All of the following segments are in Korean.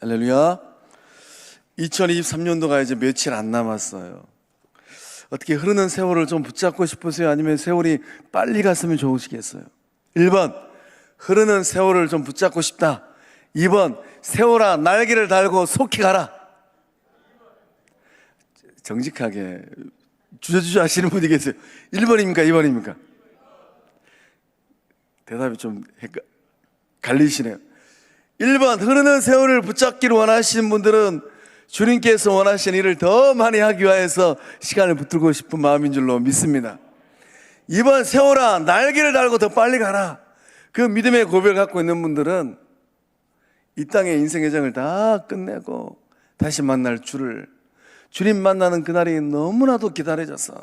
할렐루야. 2023년도가 이제 며칠 안 남았어요. 어떻게 흐르는 세월을 좀 붙잡고 싶으세요? 아니면 세월이 빨리 갔으면 좋으시겠어요? 1번, 흐르는 세월을 좀 붙잡고 싶다. 2번, 세월아 날개를 달고 속히 가라. 정직하게 주저주저 하시는 분이 계세요. 1번입니까? 2번입니까? 대답이 좀 갈리시네요. 1번, 흐르는 세월을 붙잡기를 원하시는 분들은 주님께서 원하시는 일을 더 많이 하기 위해서 시간을 붙들고 싶은 마음인 줄로 믿습니다. 2번, 세월아 날개를 달고 더 빨리 가라. 그 믿음의 고백을 갖고 있는 분들은 이 땅의 인생의 정을 다 끝내고 다시 만날 주님 만나는 그날이 너무나도 기다려져서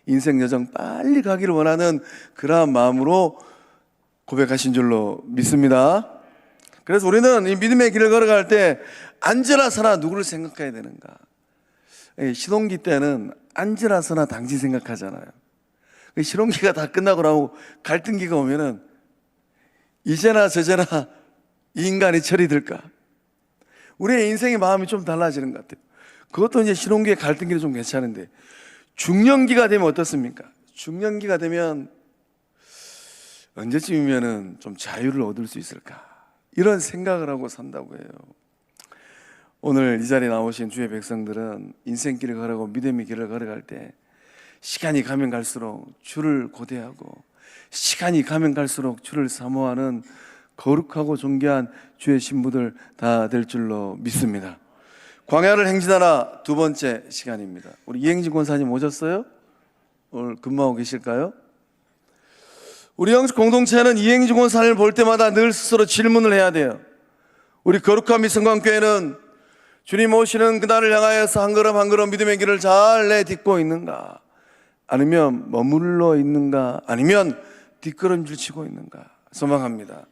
인생 여정 빨리 가기를 원하는 그러한 마음으로 고백하신 줄로 믿습니다. 그래서 우리는 이 믿음의 길을 걸어갈 때 앉으나 서나 누구를 생각해야 되는가? 시동기 때는 앉으나 서나 당신 생각하잖아요. 시동기가 다 끝나고 나고 갈등기가 오면은 이제나 저제나 이 인간이 처리될까? 우리의 인생의 마음이 좀 달라지는 것 같아요. 그것도 이제 시동기의 갈등기는 좀 괜찮은데 중년기가 되면 어떻습니까? 중년기가 되면 언제쯤이면은 좀 자유를 얻을 수 있을까? 이런 생각을 하고 산다고 해요. 오늘 이 자리에 나오신 주의 백성들은 인생길을 걸어가고 믿음의 길을 걸어갈 때 시간이 가면 갈수록 주를 고대하고 시간이 가면 갈수록 주를 사모하는 거룩하고 존귀한 주의 신부들 다 될 줄로 믿습니다. 광야를 행진하라 두 번째 시간입니다. 우리 이행진 권사님 오셨어요? 오늘 근무하고 계실까요? 우리 영적 공동체는 이행진 권사님을 볼 때마다 늘 스스로 질문을 해야 돼요. 우리 거룩한 미성관교회는 주님 오시는 그날을 향하여서 한 걸음 한 걸음 믿음의 길을 잘 내딛고 있는가? 아니면 머물러 있는가? 아니면 뒷걸음질 치고 있는가? 소망합니다.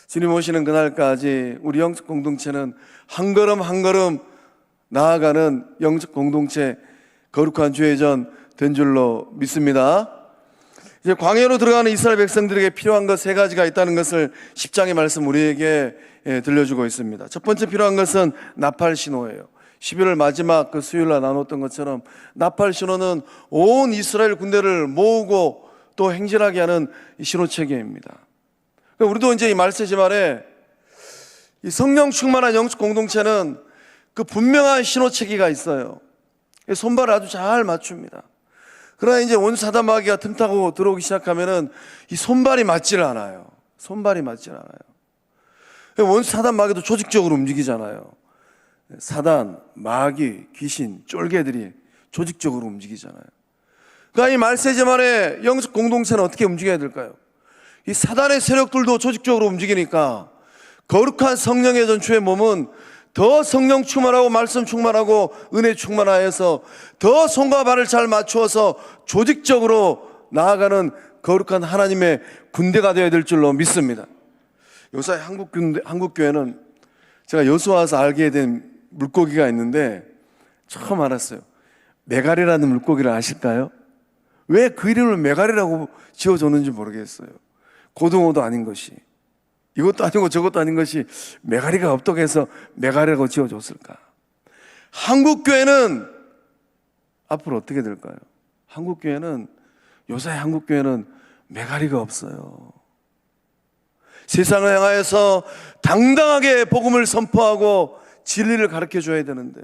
주님 오시는 그날까지 우리 영적 공동체는 한 걸음 한 걸음 나아가는 영적 공동체 거룩한 주의전 된 줄로 믿습니다. 이제 광야로 들어가는 이스라엘 백성들에게 필요한 것 세 가지가 있다는 것을 10장의 말씀 우리에게 들려주고 있습니다. 첫 번째 필요한 것은 나팔 신호예요. 11월 마지막 그 수요일날 나눴던 것처럼 나팔 신호는 온 이스라엘 군대를 모으고 또 행진하게 하는 신호 체계입니다. 우리도 이제 이 말세지 말에 이 성령 충만한 영적 공동체는 그 분명한 신호 체계가 있어요. 손발을 아주 잘 맞춥니다. 그러나 이제 원사단 마귀가 틈타고 들어오기 시작하면은 이 손발이 맞질 않아요. 손발이 맞질 않아요. 원사단 마귀도 조직적으로 움직이잖아요. 사단, 마귀, 귀신, 쫄개들이 조직적으로 움직이잖아요. 그러니까 이 말세지 말에 영적 공동체는 어떻게 움직여야 될까요? 이 사단의 세력들도 조직적으로 움직이니까 거룩한 성령의 전주의 몸은 더 성령 충만하고 말씀 충만하고 은혜 충만하여서 더 손과 발을 잘 맞추어서 조직적으로 나아가는 거룩한 하나님의 군대가 되어야 될 줄로 믿습니다. 요새 한국교회는 제가 여수와서 알게 된 물고기가 있는데 처음 알았어요. 메가리라는 물고기를 아실까요? 왜 그 이름을 메가리라고 지어줬는지 모르겠어요. 고등어도 아닌 것이, 이것도 아니고 저것도 아닌 것이 메가리가 없다고 해서 메가리라고 지어줬을까? 한국교회는 앞으로 어떻게 될까요? 요새 한국교회는 메가리가 없어요. 세상을 향하여서 당당하게 복음을 선포하고 진리를 가르쳐줘야 되는데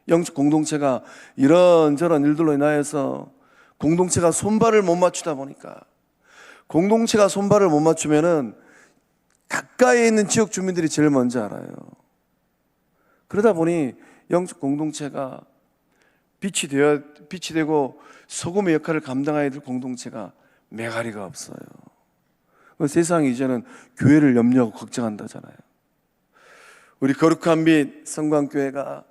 영적 공동체가 이런저런 일들로 인하여서 공동체가 손발을 못 맞추다 보니까, 공동체가 손발을 못 맞추면은 가까이에 있는 지역 주민들이 제일 먼저 알아요. 그러다 보니 영적 공동체가 빛이 되고 소금의 역할을 감당해야 될 공동체가 메가리가 없어요. 세상이 이제는 교회를 염려하고 걱정한다잖아요. 우리 거룩한 빛 성광교회가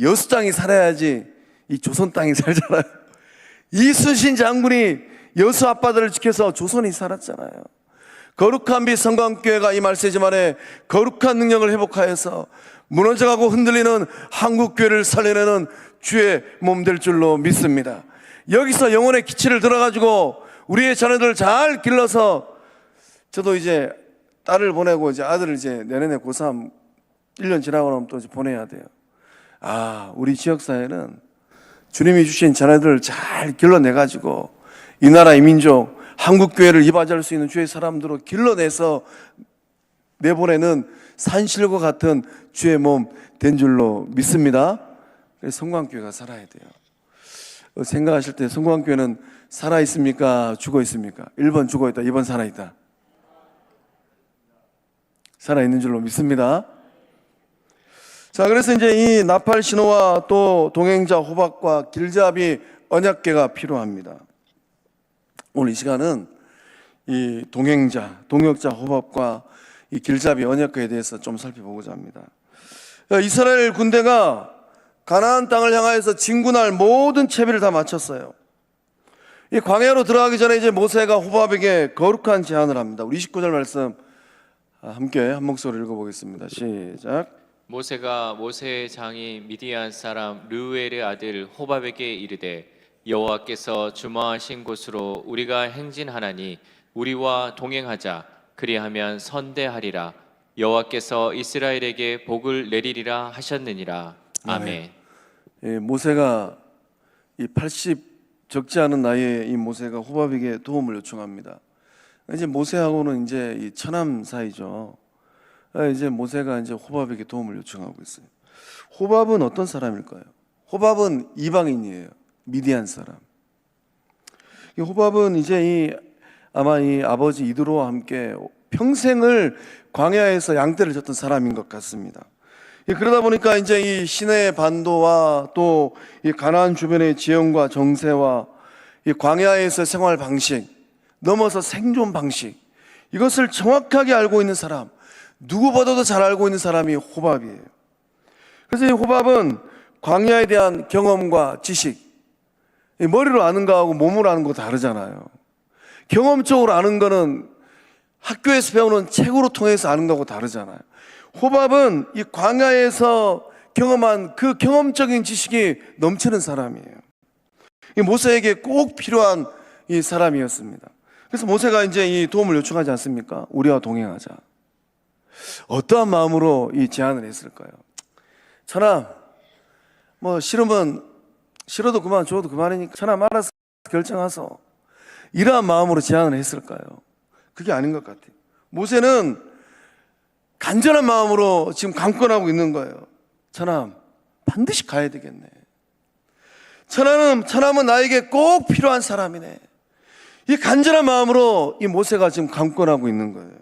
여수 땅이 살아야지 이 조선 땅이 살잖아요. 이순신 장군이 여수 아빠들을 지켜서 조선이 살았잖아요. 거룩한 빛 성광교회가 이 말세지 말에 거룩한 능력을 회복하여서 무너져가고 흔들리는 한국교회를 살려내는 주의 몸 될 줄로 믿습니다. 여기서 영혼의 기치를 들어가지고 우리의 자녀들을 잘 길러서, 저도 이제 딸을 보내고 이제 아들을 이제 내년에 고3 1년 지나고 나면 또 보내야 돼요. 우리 지역사회는 주님이 주신 자녀들을 잘 길러내가지고 이 나라 이 민족 한국교회를 이바지할 수 있는 주의 사람들로 길러내서 내보내는 산실과 같은 주의 몸 된 줄로 믿습니다. 그래서 성광교회가 살아야 돼요. 생각하실 때 성광교회는 살아있습니까? 죽어있습니까? 1번 죽어있다, 2번 살아있다. 살아있는 줄로 믿습니다. 자, 그래서 이제 이 나팔 신호와 또 동행자 호박과 길잡이 언약궤가 필요합니다. 오늘 이 시간은 이 동행자, 동역자 호박과 이 길잡이 언약궤에 대해서 좀 살펴보고자 합니다. 이스라엘 군대가 가나안 땅을 향하여서 진군할 모든 채비를 다 마쳤어요. 이 광야로 들어가기 전에 이제 모세가 호밥에게 거룩한 제안을 합니다. 우리 29절 말씀 함께 한 목소리로 읽어보겠습니다. 시작. 모세가 모세의 장이 미디안 사람 르우엘의 아들 호밥에게 이르되 여호와께서 주마하신 곳으로 우리가 행진하나니 우리와 동행하자. 그리하면 선대하리라. 여호와께서 이스라엘에게 복을 내리리라 하셨느니라. 아멘. 모세가 이 80 적지 않은 나이에 이 모세가 호밥에게 도움을 요청합니다. 이제 모세하고는 이제 이 처남 사이죠. 이제 모세가 이제 호밥에게 도움을 요청하고 있어요. 호밥은 어떤 사람일까요? 호밥은 이방인이에요. 미디안 사람. 이 호밥은 이제 아마 이 아버지 이드로와 함께 평생을 광야에서 양떼를 졌던 사람인 것 같습니다. 그러다 보니까 이제 이 시내 반도와 또 이 가나안 주변의 지형과 정세와 이 광야에서 생활 방식, 넘어서 생존 방식, 이것을 정확하게 알고 있는 사람, 누구보다도 잘 알고 있는 사람이 호밥이에요. 그래서 이 호밥은 광야에 대한 경험과 지식, 머리로 아는 거하고 몸으로 아는 거 다르잖아요. 경험적으로 아는 거는 학교에서 배우는 책으로 통해서 아는 거하고 다르잖아요. 호밥은 이 광야에서 경험한 그 경험적인 지식이 넘치는 사람이에요. 이 모세에게 꼭 필요한 이 사람이었습니다. 그래서 모세가 이제 이 도움을 요청하지 않습니까? 우리와 동행하자. 어떠한 마음으로 이 제안을 했을까요? 천하, 싫으면 싫어도 그만, 줘도 그만이니까 천하 알아서 결정하소. 이러한 마음으로 제안을 했을까요? 그게 아닌 것 같아요. 모세는 간절한 마음으로 지금 강권하고 있는 거예요. 천하, 반드시 가야 되겠네. 천하는 나에게 꼭 필요한 사람이네. 이 간절한 마음으로 이 모세가 지금 강권하고 있는 거예요.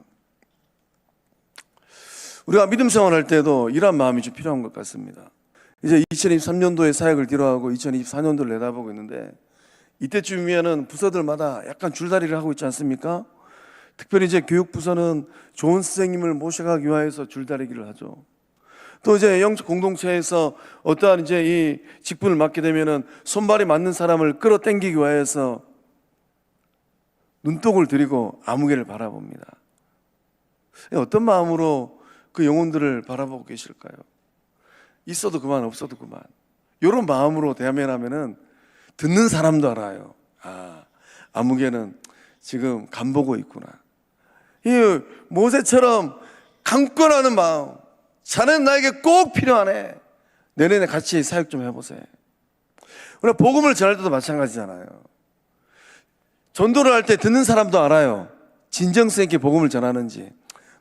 우리가 믿음 생활할 때도 이런 마음이 좀 필요한 것 같습니다. 이제 2023년도에 사역을 뒤로하고 2024년도를 내다보고 있는데 이때쯤이면은 부서들마다 약간 줄다리를 하고 있지 않습니까? 특별히 이제 교육부서는 좋은 선생님을 모셔가기 위해서 줄다리기를 하죠. 또 이제 영적 공동체에서 어떠한 이제 이 직분을 맡게 되면은 손발이 맞는 사람을 끌어당기기 위해서 눈독을 들이고 아무개를 바라봅니다. 어떤 마음으로 그 영혼들을 바라보고 계실까요? 있어도 그만, 없어도 그만. 이런 마음으로 대하면은 듣는 사람도 알아요. 아무개는 지금 간보고 있구나. 이 모세처럼 강권하는 마음, 자네는 나에게 꼭 필요하네. 내년에 같이 사역 좀 해보세요. 우리가 복음을 전할 때도 마찬가지잖아요. 전도를 할 때 듣는 사람도 알아요. 진정성 있게 복음을 전하는지,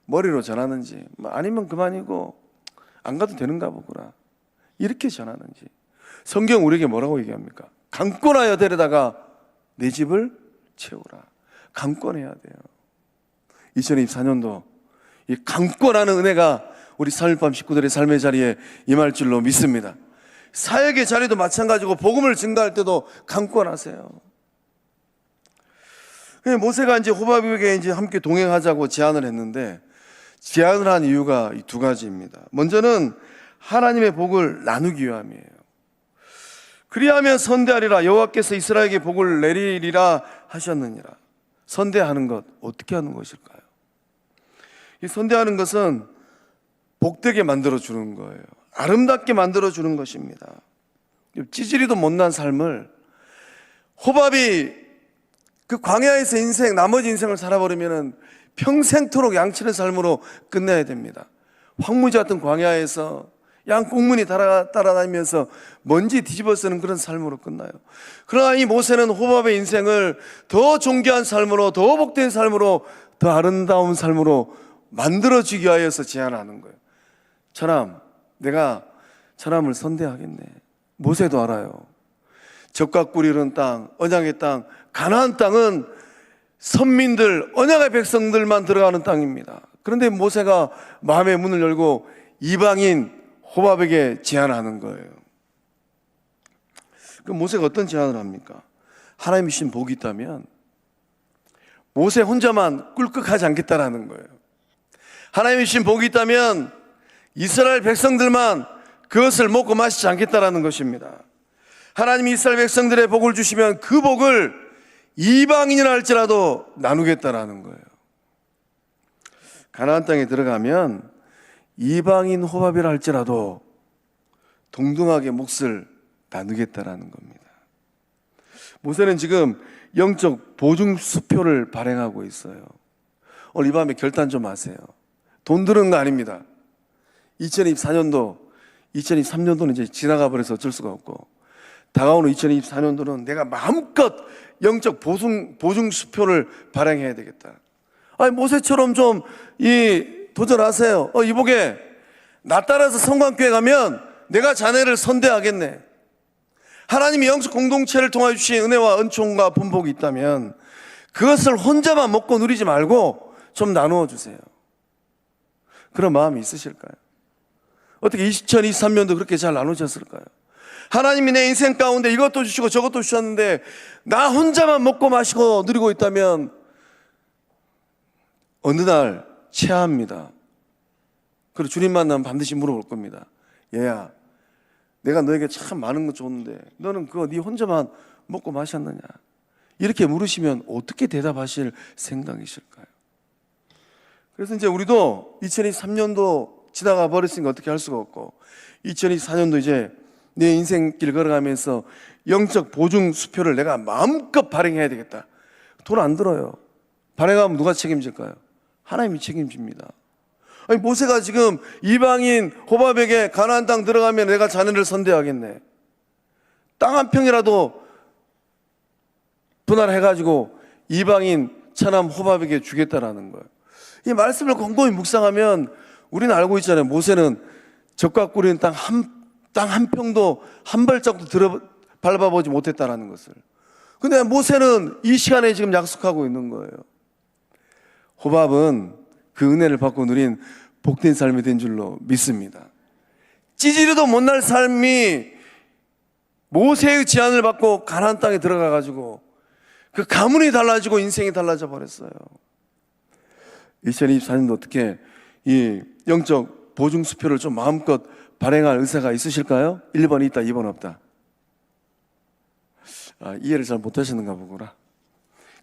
머리로 전하는지, 아니면 그만이고 안 가도 되는가 보구나, 이렇게 전하는지. 성경 우리에게 뭐라고 얘기합니까? 강권하여 데려다가 내 집을 채우라. 강권해야 돼요. 2024년도 이 강권하는 은혜가 우리 3.1밤 식구들의 삶의 자리에 임할 줄로 믿습니다. 사역의 자리도 마찬가지고 복음을 증거할 때도 강권하세요. 모세가 이제 호밥에게 이제 함께 동행하자고 제안을 했는데, 제안을 한 이유가 이 두 가지입니다. 먼저는 하나님의 복을 나누기 위함이에요. 그리하면 선대하리라. 여호와께서 이스라엘에게 복을 내리리라 하셨느니라. 선대하는 것, 어떻게 하는 것일까요? 이 선대하는 것은 복되게 만들어주는 거예요. 아름답게 만들어주는 것입니다. 찌질이도 못난 삶을 호밥이 그 광야에서 나머지 인생을 살아버리면 평생토록 양치는 삶으로 끝내야 됩니다. 황무지 같은 광야에서 양꽁무니 따라다니면서 먼지 뒤집어 쓰는 그런 삶으로 끝나요. 그러나 이 모세는 호밥의 인생을 더 존귀한 삶으로, 더 복된 삶으로, 더 아름다운 삶으로 만들어주기 위하여서 제안하는 거예요. 처남, 내가 처남을 선대하겠네. 모세도 알아요. 적과 꿀 이른 땅, 언약의 땅, 가나안 땅은 선민들, 언약의 백성들만 들어가는 땅입니다. 그런데 모세가 마음의 문을 열고 이방인 호밥에게 제안하는 거예요. 그럼 모세가 어떤 제안을 합니까? 하나님이 주신 복이 있다면 모세 혼자만 꿀꺽하지 않겠다라는 거예요. 하나님이 주신 복이 있다면 이스라엘 백성들만 그것을 먹고 마시지 않겠다라는 것입니다. 하나님이 이스라엘 백성들의 복을 주시면 그 복을 이방인이라 할지라도 나누겠다라는 거예요. 가나안 땅에 들어가면 이방인 호밥이라 할지라도 동등하게 몫을 나누겠다라는 겁니다. 모세는 지금 영적 보증수표를 발행하고 있어요. 오늘 이 밤에 결단 좀 하세요. 돈 드는 거 아닙니다. 2024년도, 2023년도는 이제 지나가 버려서 어쩔 수가 없고, 다가오는 2024년도는 내가 마음껏 영적 보증수표를 발행해야 되겠다. 아니, 모세처럼 좀 도전하세요. 이복에 나 따라서 성광교회 가면 내가 자네를 선대하겠네. 하나님이 영적 공동체를 통해 주신 은혜와 은총과 분복이 있다면 그것을 혼자만 먹고 누리지 말고 좀 나누어 주세요. 그런 마음이 있으실까요? 어떻게 2023년도 그렇게 잘 나누셨을까요? 하나님이 내 인생 가운데 이것도 주시고 저것도 주셨는데 나 혼자만 먹고 마시고 누리고 있다면 어느 날 체합니다. 그리고 주님 만나면 반드시 물어볼 겁니다. 얘야, 내가 너에게 참 많은 거 줬는데 너는 그거 네 혼자만 먹고 마셨느냐? 이렇게 물으시면 어떻게 대답하실 생각이실까요? 그래서 이제 우리도 2023년도 지나가 버렸으니까 어떻게 할 수가 없고 2024년도 이제 내 인생길 걸어가면서 영적 보증 수표를 내가 마음껏 발행해야 되겠다. 돈 안 들어요. 발행하면 누가 책임질까요? 하나님이 책임집니다. 아니, 모세가 지금 이방인 호밥에게 가나안 땅 들어가면 내가 자네를 선대하겠네. 땅 한 평이라도 분할해가지고 이방인 처남 호밥에게 주겠다라는 거예요. 이 말씀을 곰곰이 묵상하면 우리는 알고 있잖아요. 모세는 적과 꿀인 땅 한 평도 한 발짝도 밟아보지 못했다라는 것을. 근데 모세는 이 시간에 지금 약속하고 있는 거예요. 호밥은 그 은혜를 받고 누린 복된 삶이 된 줄로 믿습니다. 찌질이도 못날 삶이 모세의 제안을 받고 가나안 땅에 들어가가지고 그 가문이 달라지고 인생이 달라져 버렸어요. 2024년도 어떻게 이 영적 보증수표를 좀 마음껏 발행할 의사가 있으실까요? 1번 있다, 2번 없다. 이해를 잘 못하시는가 보구나.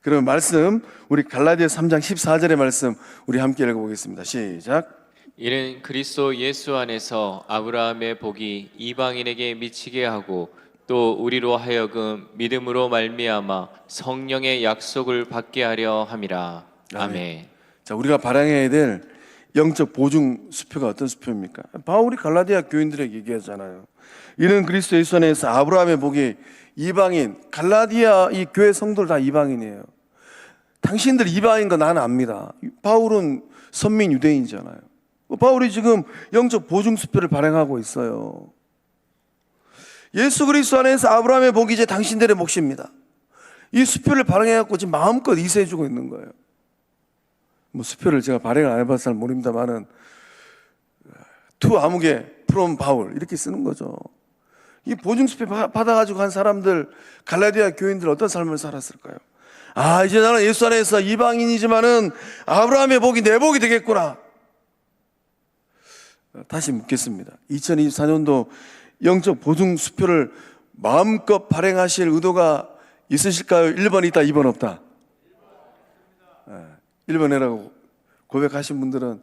그러면 말씀, 우리 갈라디아서 3장 14절의 말씀 우리 함께 읽어보겠습니다. 시작. 이는 그리스도 예수 안에서 아브라함의 복이 이방인에게 미치게 하고 또 우리로 하여금 믿음으로 말미암아 성령의 약속을 받게 하려 함이라. 아멘. 자, 우리가 발행해야 될 영적 보증 수표가 어떤 수표입니까? 바울이 갈라디아 교인들에게 얘기하잖아요. 이는 그리스도 예수 안에서 아브라함의 복이 이방인, 갈라디아 이 교회 성도들 다 이방인이에요. 당신들 이방인 거 나는 압니다. 바울은 선민 유대인이잖아요. 바울이 지금 영적 보증 수표를 발행하고 있어요. 예수 그리스도 안에서 아브라함의 복이 이제 당신들의 몫입니다. 이 수표를 발행해갖고 지금 마음껏 이세해주고 있는 거예요. 뭐 수표를 제가 발행을 안 해봐서 잘 모릅니다만은 투 아무개 프롬 바울 이렇게 쓰는 거죠. 이 보증 수표 받아가지고 한 사람들, 갈라디아 교인들 어떤 삶을 살았을까요? 이제 나는 예수 안에서 이방인이지만은 아브라함의 복이 내 복이 되겠구나. 다시 묻겠습니다. 2024년도 영적 보증 수표를 마음껏 발행하실 의도가 있으실까요? 1번 있다, 2번 없다. 1번 해라고 고백하신 분들은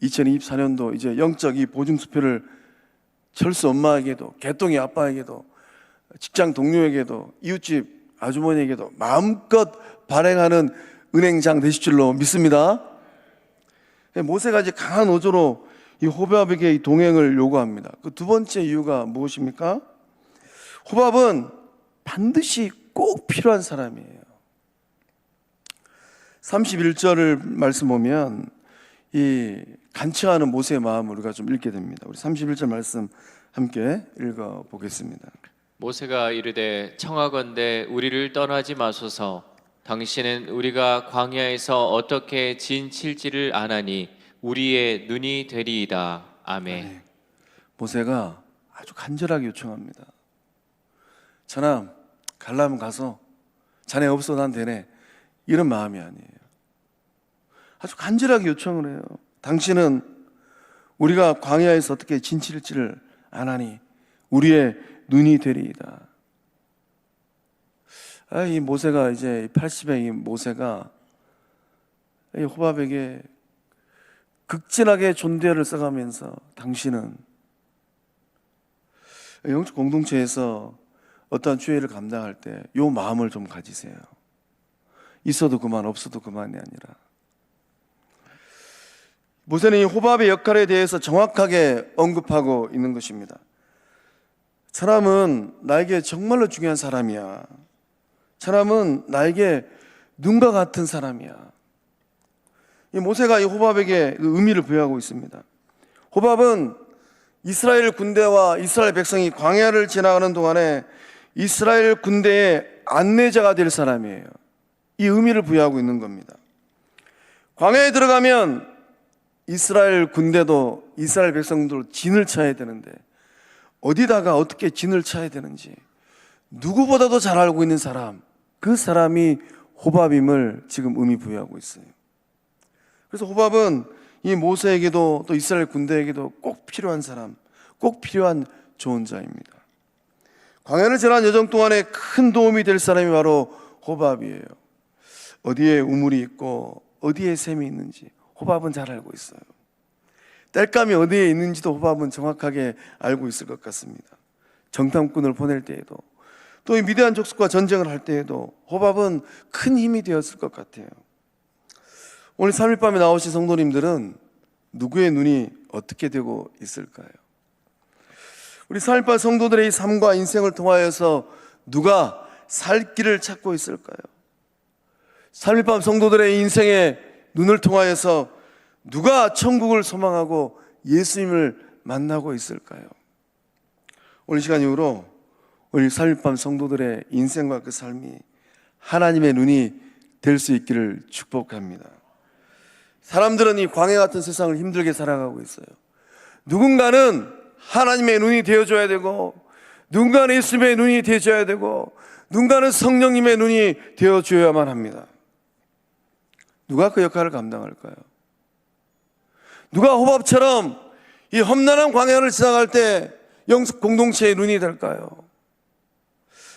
2024년도 이제 영적 이 보증 수표를 철수 엄마에게도, 개똥이 아빠에게도, 직장 동료에게도, 이웃집 아주머니에게도 마음껏 발행하는 은행장 되실 줄로 믿습니다. 모세가 이제 강한 어조로 이 호밥에게 이 동행을 요구합니다. 그 두 번째 이유가 무엇입니까? 호밥은 반드시 꼭 필요한 사람이에요. 31절을 말씀 보면 이 간청하는 모세의 마음을 우리가 좀 읽게 됩니다. 우리 31절 말씀 함께 읽어 보겠습니다. 모세가 이르되 청하건대 우리를 떠나지 마소서. 당신은 우리가 광야에서 어떻게 진칠지를 아나니 우리의 눈이 되리이다. 아멘. 모세가 아주 간절하게 요청합니다. 전하, 갈라면 가서 자네 없어 난 되네, 이런 마음이 아니에요. 아주 간절하게 요청을 해요. 당신은 우리가 광야에서 어떻게 진칠지를 아나니 우리의 눈이 되리이다. 이 모세가 이제 80의 이 모세가 이 호밥에게 극진하게 존대를 써가면서 당신은 영적 공동체에서 어떠한 주의를 감당할 때 이 마음을 좀 가지세요. 있어도 그만 없어도 그만이 아니라. 모세는 이 호밥의 역할에 대해서 정확하게 언급하고 있는 것입니다. 사람은 나에게 정말로 중요한 사람이야. 사람은 나에게 눈과 같은 사람이야. 이 모세가 이 호밥에게 의미를 부여하고 있습니다. 호밥은 이스라엘 군대와 이스라엘 백성이 광야를 지나가는 동안에 이스라엘 군대의 안내자가 될 사람이에요. 이 의미를 부여하고 있는 겁니다. 광야에 들어가면 이스라엘 군대도 이스라엘 백성들도 진을 쳐야 되는데 어디다가 어떻게 진을 쳐야 되는지 누구보다도 잘 알고 있는 사람, 그 사람이 호밥임을 지금 의미 부여하고 있어요. 그래서 호밥은 이 모세에게도 또 이스라엘 군대에게도 꼭 필요한 사람, 꼭 필요한 좋은 자입니다. 광야를 지나는 여정 동안에 큰 도움이 될 사람이 바로 호밥이에요. 어디에 우물이 있고 어디에 샘이 있는지 호밥은 잘 알고 있어요. 땔감이 어디에 있는지도 호밥은 정확하게 알고 있을 것 같습니다. 정탐꾼을 보낼 때에도 또 이 미디안 족속과 전쟁을 할 때에도 호밥은 큰 힘이 되었을 것 같아요. 오늘 3일 밤에 나오신 성도님들은 누구의 눈이 어떻게 되고 있을까요? 우리 3일 밤 성도들의 이 삶과 인생을 통하여서 누가 살 길을 찾고 있을까요? 3일 밤 성도들의 인생의 눈을 통하여서 누가 천국을 소망하고 예수님을 만나고 있을까요? 오늘 시간 이후로 우리 3일 밤 성도들의 인생과 그 삶이 하나님의 눈이 될 수 있기를 축복합니다. 사람들은 이 광야 같은 세상을 힘들게 살아가고 있어요. 누군가는 하나님의 눈이 되어줘야 되고, 누군가는 예수님의 눈이 되어줘야 되고, 누군가는 성령님의 눈이 되어줘야만 합니다. 누가 그 역할을 감당할까요? 누가 호밥처럼 이 험난한 광야를 지나갈 때 영적 공동체의 눈이 될까요?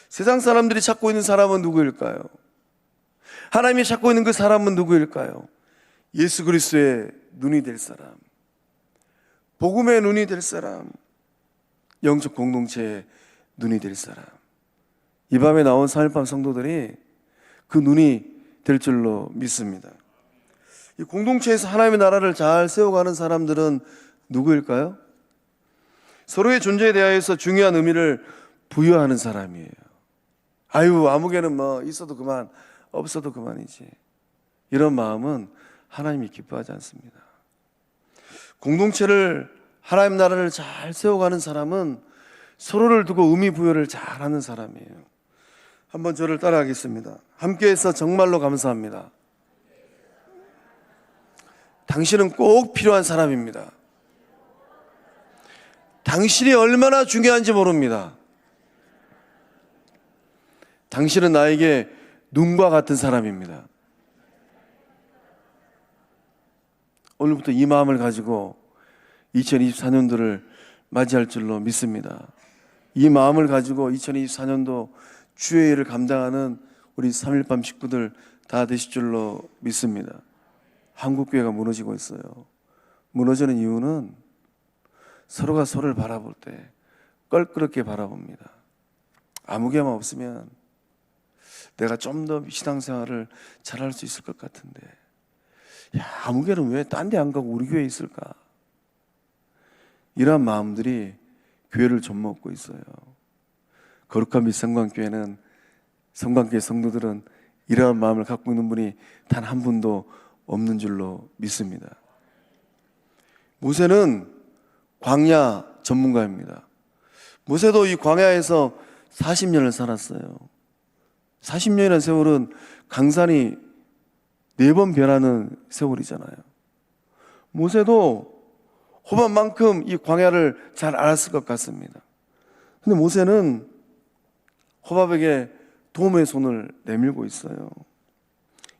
세상 사람들이 찾고 있는 사람은 누구일까요? 하나님이 찾고 있는 그 사람은 누구일까요? 예수 그리스도의 눈이 될 사람, 복음의 눈이 될 사람, 영적 공동체의 눈이 될 사람. 이 밤에 나온 3일 밤 성도들이 그 눈이 될 줄로 믿습니다. 이 공동체에서 하나님의 나라를 잘 세워가는 사람들은 누구일까요? 서로의 존재에 대하여서 중요한 의미를 부여하는 사람이에요. 아유, 아무개는 뭐 있어도 그만, 없어도 그만이지. 이런 마음은 하나님이 기뻐하지 않습니다. 공동체를, 하나님 나라를 잘 세워가는 사람은 서로를 두고 의미 부여를 잘하는 사람이에요. 한번 저를 따라하겠습니다. 함께해서 정말로 감사합니다. 당신은 꼭 필요한 사람입니다. 당신이 얼마나 중요한지 모릅니다. 당신은 나에게 눈과 같은 사람입니다. 오늘부터 이 마음을 가지고 2024년도를 맞이할 줄로 믿습니다. 이 마음을 가지고 2024년도 주의 일을 감당하는 우리 3일 밤 식구들 다 되실 줄로 믿습니다. 한국교회가 무너지고 있어요. 무너지는 이유는 서로가 서로를 바라볼 때 껄끄럽게 바라봅니다. 아무개만 없으면 내가 좀 더 신앙생활을 잘할 수 있을 것 같은데, 야, 아무개는 왜 딴 데 안 가고 우리 교회에 있을까? 이러한 마음들이 교회를 좀먹고 있어요. 거룩한 빛 성광교회는, 성광교회 성도들은 이러한 마음을 갖고 있는 분이 단 한 분도 없는 줄로 믿습니다. 모세는 광야 전문가입니다. 모세도 이 광야에서 40년을 살았어요. 40년이라는 세월은 강산이 4번 변하는 세월이잖아요. 모세도 호밥만큼 이 광야를 잘 알았을 것 같습니다. 근데 모세는 호밥에게 도움의 손을 내밀고 있어요.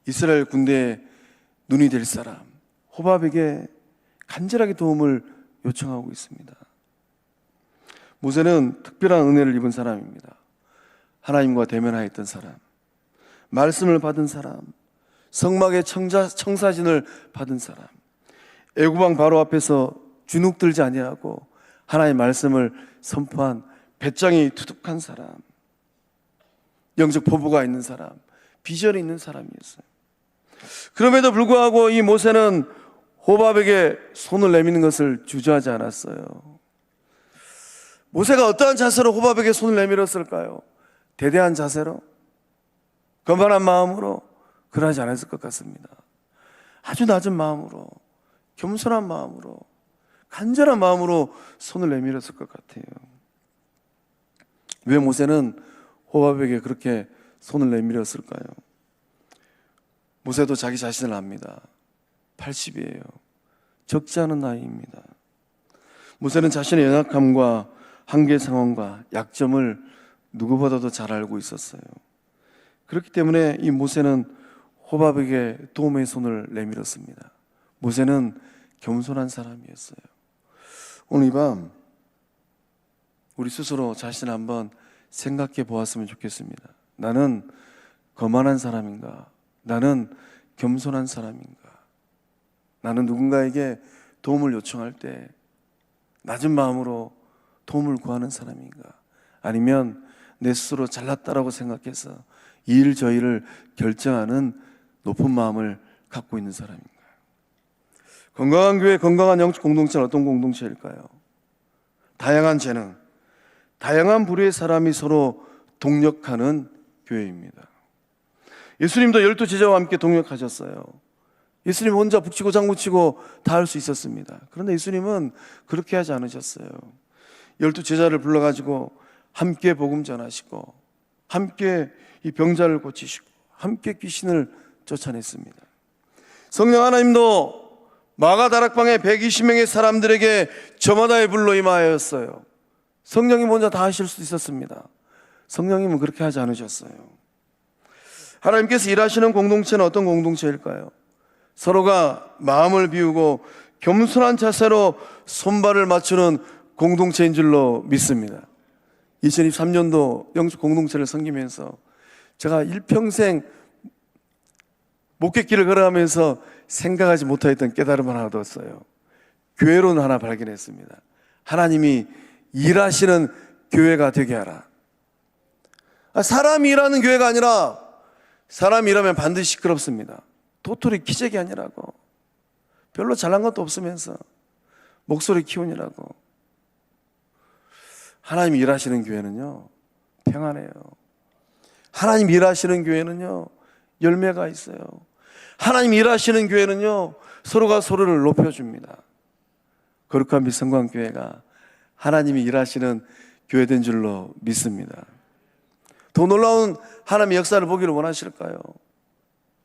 이스라엘 군대에 눈이 될 사람, 호밥에게 간절하게 도움을 요청하고 있습니다. 모세는 특별한 은혜를 입은 사람입니다. 하나님과 대면하였던 사람, 말씀을 받은 사람, 성막의 청사진을 받은 사람, 애굽왕 바로 앞에서 주눅들지 아니하고 하나님의 말씀을 선포한 배짱이 투둑한 사람, 영적 포부가 있는 사람, 비전이 있는 사람이었어요. 그럼에도 불구하고 이 모세는 호밥에게 손을 내미는 것을 주저하지 않았어요. 모세가 어떠한 자세로 호밥에게 손을 내밀었을까요? 대대한 자세로? 거만한 마음으로? 그러지 않았을 것 같습니다. 아주 낮은 마음으로, 겸손한 마음으로, 간절한 마음으로 손을 내밀었을 것 같아요. 왜 모세는 호밥에게 그렇게 손을 내밀었을까요? 모세도 자기 자신을 압니다. 80이에요. 적지 않은 나이입니다. 모세는 자신의 연약함과 한계 상황과 약점을 누구보다도 잘 알고 있었어요. 그렇기 때문에 이 모세는 호밥에게 도움의 손을 내밀었습니다. 모세는 겸손한 사람이었어요. 오늘 이 밤 우리 스스로 자신을 한번 생각해 보았으면 좋겠습니다. 나는 거만한 사람인가? 나는 겸손한 사람인가? 나는 누군가에게 도움을 요청할 때 낮은 마음으로 도움을 구하는 사람인가? 아니면 내 스스로 잘났다라고 생각해서 이 일 저 일을 결정하는 높은 마음을 갖고 있는 사람인가? 건강한 교회, 건강한 영적 공동체는 어떤 공동체일까요? 다양한 재능, 다양한 부류의 사람이 서로 동력하는 교회입니다. 예수님도 12 제자와 함께 동력하셨어요. 예수님 혼자 북치고 장구치고 다 할 수 있었습니다. 그런데 예수님은 그렇게 하지 않으셨어요. 12 제자를 불러가지고 함께 복음 전하시고 함께 이 병자를 고치시고 함께 귀신을 쫓아냈습니다. 성령 하나님도 마가다락방에 120명의 사람들에게 저마다의 불로 임하였어요. 성령님 혼자 다 하실 수 있었습니다. 성령님은 그렇게 하지 않으셨어요. 하나님께서 일하시는 공동체는 어떤 공동체일까요? 서로가 마음을 비우고 겸손한 자세로 손발을 맞추는 공동체인 줄로 믿습니다. 2023년도 영적 공동체를 섬기면서 제가 일평생 목회길을 걸어가면서 생각하지 못했던 깨달음을 하나 얻었어요. 교회론 하나 발견했습니다. 하나님이 일하시는 교회가 되게 하라. 사람이 일하는 교회가 아니라 사람이 일하면 반드시 시끄럽습니다. 도토리 기재기 아니라고. 별로 잘난 것도 없으면서 목소리 키우느라고. 하나님 일하시는 교회는요 평안해요. 하나님 일하시는 교회는요 열매가 있어요. 하나님 일하시는 교회는요 서로가 서로를 높여줍니다. 거룩한 빛 성광교회가 하나님이 일하시는 교회된 줄로 믿습니다. 더 놀라운 하나님의 역사를 보기를 원하실까요?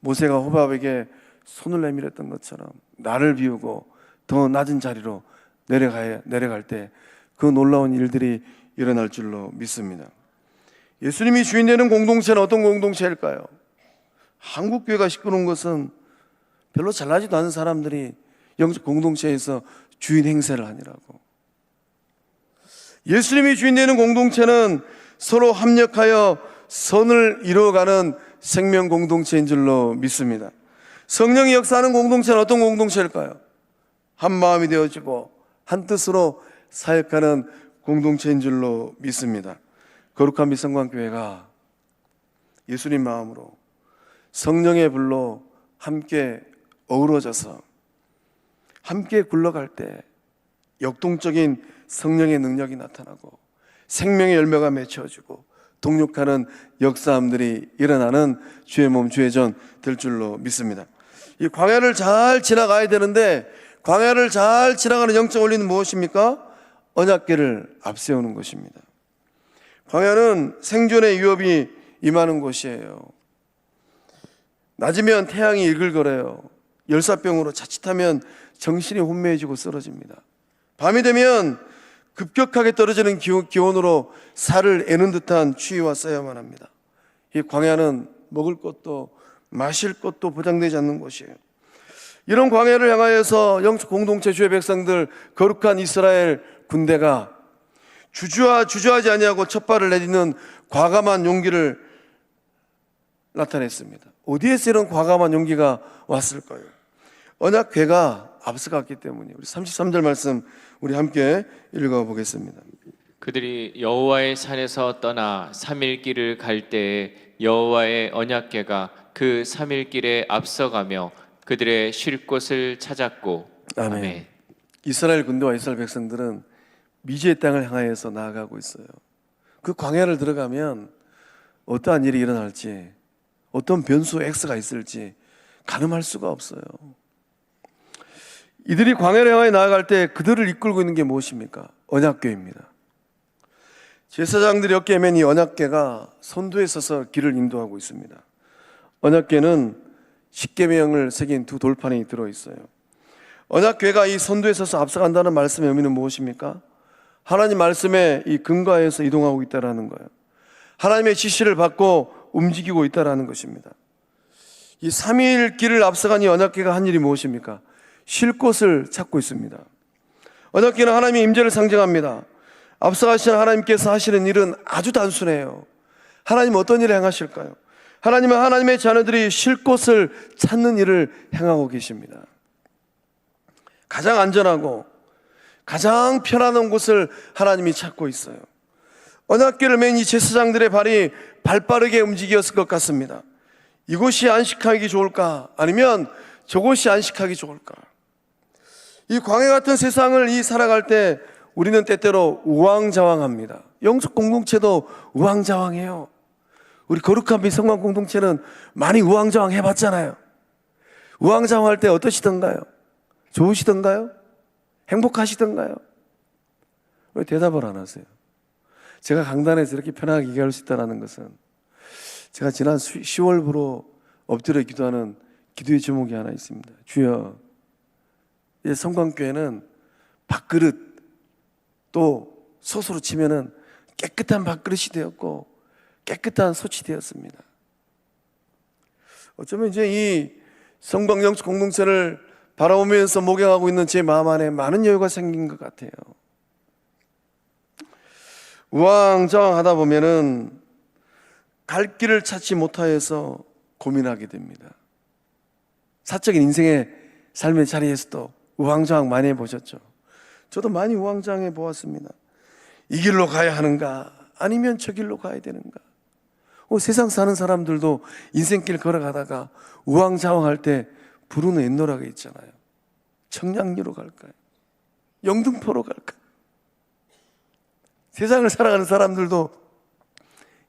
모세가 호밥에게 손을 내밀었던 것처럼 나를 비우고 더 낮은 자리로 내려갈 때 그 놀라운 일들이 일어날 줄로 믿습니다. 예수님이 주인 되는 공동체는 어떤 공동체일까요? 한국교회가 시끄러운 것은 별로 잘나지도 않은 사람들이 영적 공동체에서 주인 행세를 하니라고. 예수님이 주인 되는 공동체는 서로 합력하여 선을 이루어가는 생명 공동체인 줄로 믿습니다. 성령이 역사하는 공동체는 어떤 공동체일까요? 한 마음이 되어지고 한 뜻으로 사역하는 공동체인 줄로 믿습니다. 거룩한 빛성광교회가 예수님 마음으로 성령의 불로 함께 어우러져서 함께 굴러갈 때 역동적인 성령의 능력이 나타나고 생명의 열매가 맺혀지고 동력하는 역사함들이 일어나는 주의 몸 주의 전 될 줄로 믿습니다. 이 광야를 잘 지나가야 되는데 광야를 잘 지나가는 영적 원리는 무엇입니까? 언약궤를 앞세우는 것입니다. 광야는 생존의 위협이 임하는 곳이에요. 낮이면 태양이 일글거려요. 열사병으로 자칫하면 정신이 혼미해지고 쓰러집니다. 밤이 되면 급격하게 떨어지는 기온으로 살을 애는 듯한 추위와 싸야만 합니다. 이 광야는 먹을 것도 마실 것도 보장되지 않는 곳이에요. 이런 광야를 향하여서 영적 공동체 주의 백성들 거룩한 이스라엘 군대가 주저하지 아니하고 첫 발을 내딛는 과감한 용기를 나타냈습니다. 어디에서 이런 과감한 용기가 왔을까요? 언약궤가 앞서갔기 때문이에요. 우리 33절 말씀 우리 함께 읽어보겠습니다. 그들이 여호와의 산에서 떠나 3일 길을 갈 때에 여호와의 언약궤가 그 3일 길에 앞서가며 그들의 쉴 곳을 찾았고. 아멘. 이스라엘 군대와 이스라엘 백성들은 미지의 땅을 향하여서 나아가고 있어요. 그 광야를 들어가면 어떠한 일이 일어날지, 어떤 변수 X가 있을지 가늠할 수가 없어요. 이들이 광야를 향하여 나아갈 때 그들을 이끌고 있는 게 무엇입니까? 언약궤입니다. 제사장들이 어깨에 맨 이 언약궤가 선두에 서서 길을 인도하고 있습니다. 언약궤는 십계명을 새긴 두 돌판이 들어있어요. 언약궤가 이 선두에 서서 앞서간다는 말씀의 의미는 무엇입니까? 하나님 말씀에 이 근거하여서 이동하고 있다는 거예요. 하나님의 지시를 받고 움직이고 있다는 것입니다. 이 3일 길을 앞서간 이 언약궤가 한 일이 무엇입니까? 쉴 곳을 찾고 있습니다. 언약궤는 하나님의 임재를 상징합니다. 앞서가시는 하나님께서 하시는 일은 아주 단순해요. 하나님 어떤 일을 행하실까요? 하나님은 하나님의 자녀들이 쉴 곳을 찾는 일을 행하고 계십니다. 가장 안전하고 가장 편안한 곳을 하나님이 찾고 있어요. 언약궤를 맨 이 제사장들의 발이 발빠르게 움직였을 것 같습니다. 이곳이 안식하기 좋을까? 아니면 저곳이 안식하기 좋을까? 이 광야 같은 세상을 살아갈 때 우리는 때때로 우왕좌왕합니다. 영적 공동체도 우왕좌왕해요. 우리 거룩한 빛 성광 공동체는 많이 우왕좌왕 해봤잖아요. 우왕좌왕할 때 어떠시던가요? 좋으시던가요? 행복하시던가요? 왜 대답을 안 하세요? 제가 강단에서 이렇게 편하게 얘기할 수 있다는 것은 제가 지난 10월부로 엎드려 기도하는 기도의 제목이 하나 있습니다. 주여, 성광교회는 밥그릇 또 솥으로 치면은 깨끗한 밥그릇이 되었고 깨끗한 솥이 되었습니다. 어쩌면 이제 이 성광 영적 공동체를 바라보면서 목양하고 있는 제 마음 안에 많은 여유가 생긴 것 같아요. 우왕좌왕하다 보면은 갈 길을 찾지 못하여서 고민하게 됩니다. 사적인 인생의 삶의 자리에서도 우왕좌왕 많이 해보셨죠? 저도 많이 우왕좌왕해 보았습니다. 이 길로 가야 하는가? 아니면 저 길로 가야 되는가? 세상 사는 사람들도 인생길 걸어가다가 우왕좌왕할 때 부르는 옛노래가 있잖아요. 청량리로 갈까요? 영등포로 갈까요? 세상을 살아가는 사람들도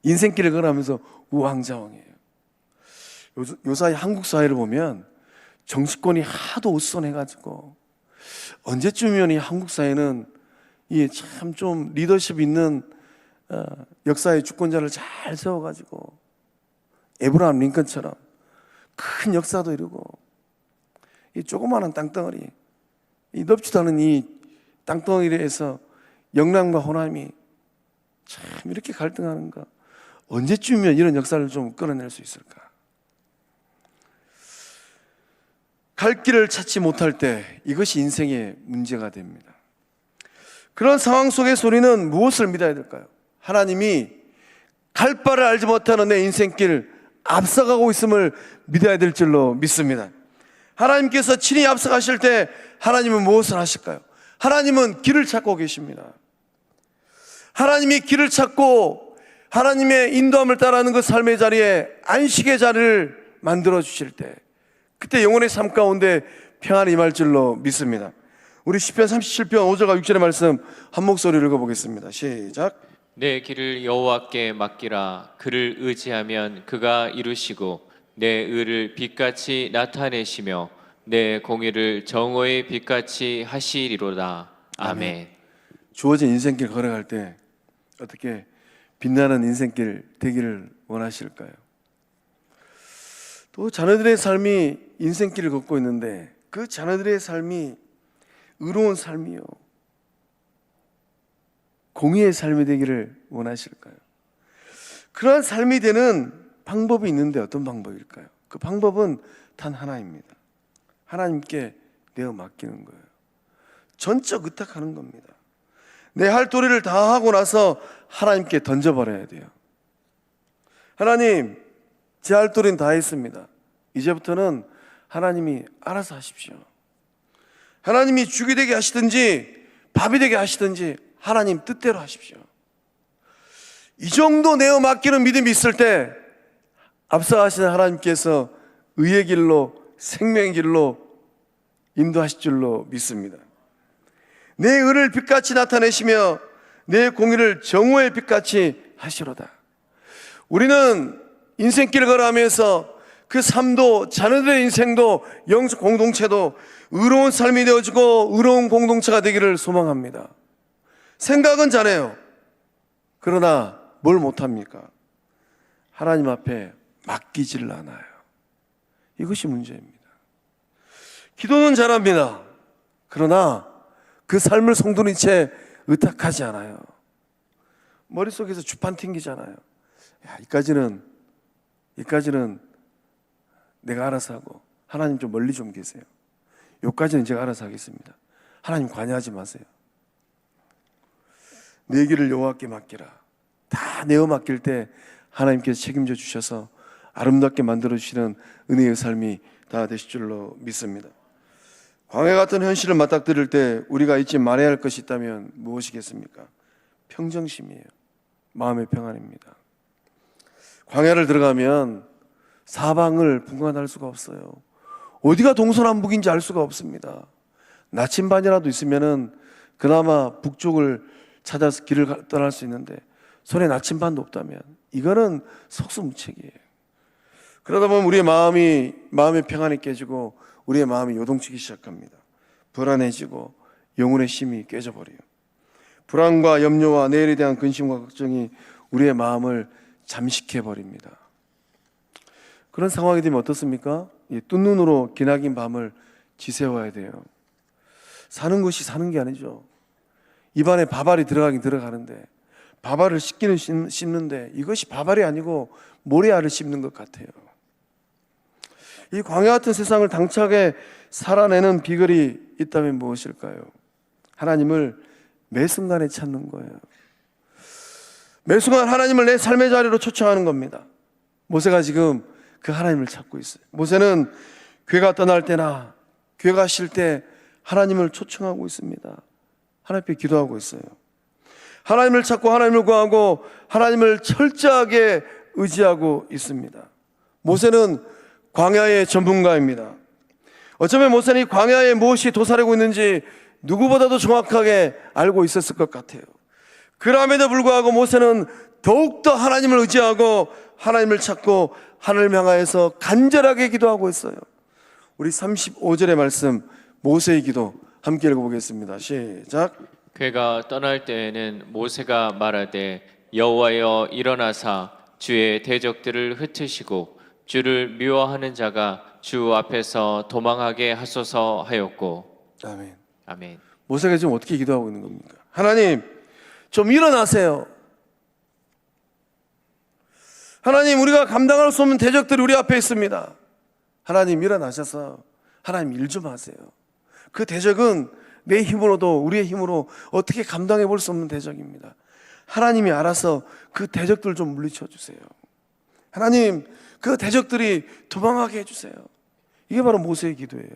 인생길을 걸어가면서 우왕좌왕해요. 요사이 한국 사회를 보면 정치권이 하도 오선해가지고 언제쯤이면 이 한국 사회는 참 좀 리더십 있는 역사의 주권자를 잘 세워가지고 에브라함 링컨처럼 큰 역사도 이루고 이 조그마한 땅덩어리, 이 넓지도 않은 이 땅덩어리에서 영랑과 호남이 참 이렇게 갈등하는가? 언제쯤이면 이런 역사를 좀 끌어낼 수 있을까? 갈 길을 찾지 못할 때 이것이 인생의 문제가 됩니다. 그런 상황 속에서 우리는 무엇을 믿어야 될까요? 하나님이 갈 바를 알지 못하는 내 인생길 앞서가고 있음을 믿어야 될 줄로 믿습니다. 하나님께서 친히 앞서가실 때 하나님은 무엇을 하실까요? 하나님은 길을 찾고 계십니다. 하나님이 길을 찾고 하나님의 인도함을 따라하는 그 삶의 자리에 안식의 자리를 만들어 주실 때 그때 영혼의 삶 가운데 평안이 임할 줄로 믿습니다. 우리 시편 37편 5절과 6절의 말씀 한 목소리로 읽어보겠습니다. 시작. 내 길을 여호와께 맡기라. 그를 의지하면 그가 이루시고 내 의를 빛같이 나타내시며 내 공의를 정오의 빛같이 하시리로다. 아멘. 주어진 인생길 걸어갈 때 어떻게 빛나는 인생길 되기를 원하실까요? 또 자녀들의 삶이 인생길을 걷고 있는데 그 자녀들의 삶이 의로운 삶이요, 공의의 삶이 되기를 원하실까요? 그러한 삶이 되는 방법이 있는데 어떤 방법일까요? 그 방법은 단 하나입니다. 하나님께 내어 맡기는 거예요. 전적 의탁하는 겁니다. 내 할 도리를 다 하고 나서 하나님께 던져버려야 돼요. 하나님, 제 할 도리는 다 했습니다. 이제부터는 하나님이 알아서 하십시오. 하나님이 죽이 되게 하시든지 밥이 되게 하시든지 하나님 뜻대로 하십시오. 이 정도 내어 맡기는 믿음이 있을 때 앞서가시는 하나님께서 의의 길로, 생명의 길로 인도하실 줄로 믿습니다. 내 의를 빛같이 나타내시며 내 공의를 정오의 빛같이 하시로다. 우리는 인생길을 걸어가면서 그 삶도, 자녀들의 인생도, 영적 공동체도 의로운 삶이 되어지고 의로운 공동체가 되기를 소망합니다. 생각은 잘해요. 그러나 뭘 못합니까? 하나님 앞에 맡기지를 않아요. 이것이 문제입니다. 기도는 잘합니다. 그러나 그 삶을 성도인 채 의탁하지 않아요. 머릿속에서 주판 튕기잖아요. 야, 이까지는 내가 알아서 하고 하나님 좀 멀리 좀 계세요. 여기까지는 제가 알아서 하겠습니다. 하나님 관여하지 마세요. 내 길을 여호와께 맡기라. 다 내어 맡길 때 하나님께서 책임져 주셔서 아름답게 만들어 주시는 은혜의 삶이 다 되실 줄로 믿습니다. 광야 같은 현실을 맞닥뜨릴 때 우리가 잊지 말아야 할 것이 있다면 무엇이겠습니까? 평정심이에요. 마음의 평안입니다. 광야를 들어가면 사방을 분간할 수가 없어요. 어디가 동서남북인지 알 수가 없습니다. 나침반이라도 있으면은 그나마 북쪽을 찾아서 길을 떠날 수 있는데 손에 나침반도 없다면 이거는 속수무책이에요. 그러다 보면 우리의 마음의 평안이 깨지고 우리의 마음이 요동치기 시작합니다. 불안해지고 영혼의 힘이 깨져버려요. 불안과 염려와 내일에 대한 근심과 걱정이 우리의 마음을 잠식해버립니다. 그런 상황이 되면 어떻습니까? 뜬 눈으로 기나긴 밤을 지새워야 돼요. 사는 것이 사는 게 아니죠. 입안에 밥알이 들어가긴 들어가는데 밥알을 씹기는 씹는데 이것이 밥알이 아니고 모래알을 씹는 것 같아요. 이 광야 같은 세상을 당차게 살아내는 비결이 있다면 무엇일까요? 하나님을 매 순간에 찾는 거예요. 매 순간 하나님을 내 삶의 자리로 초청하는 겁니다. 모세가 지금 그 하나님을 찾고 있어요. 모세는 괴가 떠날 때나 괴가 쉴 때 하나님을 초청하고 있습니다. 하나님께 기도하고 있어요. 하나님을 찾고 하나님을 구하고 하나님을 철저하게 의지하고 있습니다. 모세는 광야의 전문가입니다. 어쩌면 모세는 이 광야에 무엇이 도사리고 있는지 누구보다도 정확하게 알고 있었을 것 같아요. 그럼에도 불구하고 모세는 더욱더 하나님을 의지하고 하나님을 찾고 하늘을 향하여서 간절하게 기도하고 있어요. 우리 35절의 말씀 모세의 기도 함께 읽어보겠습니다. 시작. 괴가 떠날 때에는 모세가 말하되 여호와여 일어나사 주의 대적들을 흩으시고 주를 미워하는 자가 주 앞에서 도망하게 하소서 하였고. 아멘. 아멘. 모세가 지금 어떻게 기도하고 있는 겁니까? 하나님 좀 일어나세요. 하나님, 우리가 감당할 수 없는 대적들이 우리 앞에 있습니다. 하나님 일어나셔서 하나님 일 좀 하세요. 그 대적은 내 힘으로도 우리의 힘으로 어떻게 감당해 볼 수 없는 대적입니다. 하나님이 알아서 그 대적들 좀 물리쳐 주세요. 하나님, 그 대적들이 도망하게 해주세요. 이게 바로 모세의 기도예요.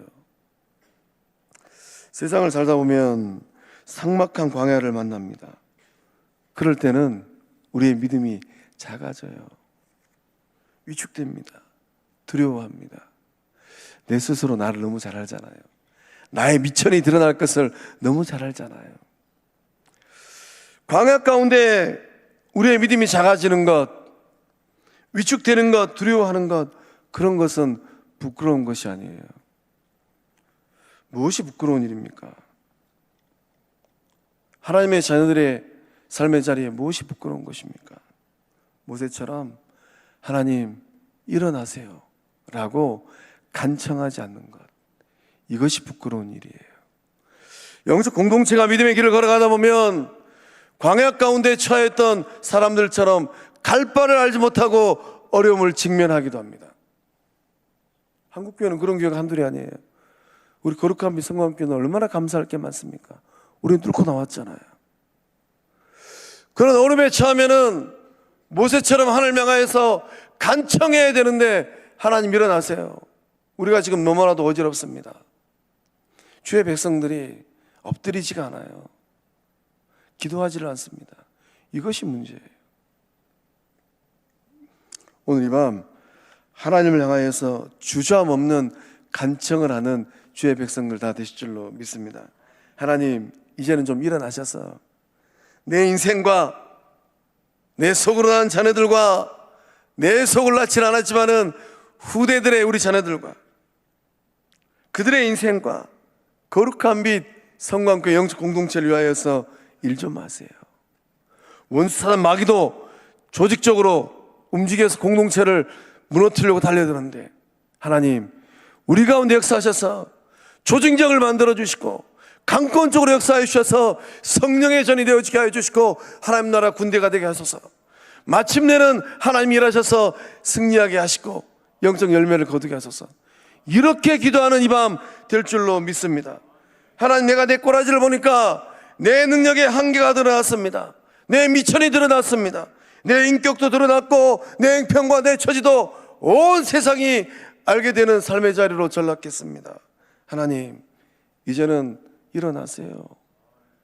세상을 살다 보면 삭막한 광야를 만납니다. 그럴 때는 우리의 믿음이 작아져요. 위축됩니다. 두려워합니다. 내 스스로 나를 너무 잘 알잖아요. 나의 미천이 드러날 것을 너무 잘 알잖아요. 광야 가운데 우리의 믿음이 작아지는 것, 위축되는 것, 두려워하는 것, 그런 것은 부끄러운 것이 아니에요. 무엇이 부끄러운 일입니까? 하나님의 자녀들의 삶의 자리에 무엇이 부끄러운 것입니까? 모세처럼 하나님 일어나세요 라고 간청하지 않는 것, 이것이 부끄러운 일이에요. 영적 공동체가 믿음의 길을 걸어가다 보면 광야 가운데 처했던 사람들처럼 갈 바를 알지 못하고 어려움을 직면하기도 합니다. 한국교회는 그런 교회가 한둘이 아니에요. 우리 거룩한 빛 성광교회는 얼마나 감사할 게 많습니까? 우리는 뚫고 나왔잖아요. 그런 어려움에 처하면은 모세처럼 하나님 향하여서 간청해야 되는데 하나님 일어나세요. 우리가 지금 너무나도 어지럽습니다. 주의 백성들이 엎드리지가 않아요. 기도하지를 않습니다. 이것이 문제예요. 오늘 이 밤 하나님을 향하여서 주저함 없는 간청을 하는 주의 백성들 다 되실 줄로 믿습니다. 하나님, 이제는 좀 일어나셔서 내 인생과 내 속으로 난 자녀들과 내 속을 낳지는 않았지만은 후대들의 우리 자녀들과 그들의 인생과 거룩한 빛 성광교회 영적 공동체를 위하여서 일 좀 하세요. 원수사단 마귀도 조직적으로 움직여서 공동체를 무너뜨리려고 달려드는데 하나님, 우리 가운데 역사하셔서 조직력을 만들어 주시고 강권적으로 역사해 주셔서 성령의 전이 되어지게 하여 주시고 하나님 나라 군대가 되게 하소서. 마침내는 하나님 일하셔서 승리하게 하시고 영적 열매를 거두게 하소서. 이렇게 기도하는 이 밤 될 줄로 믿습니다. 하나님, 내가 내 꼬라지를 보니까 내 능력의 한계가 드러났습니다. 내 미천이 드러났습니다. 내 인격도 드러났고 내 형편과 내 처지도 온 세상이 알게 되는 삶의 자리로 전락했습니다. 하나님, 이제는 일어나세요.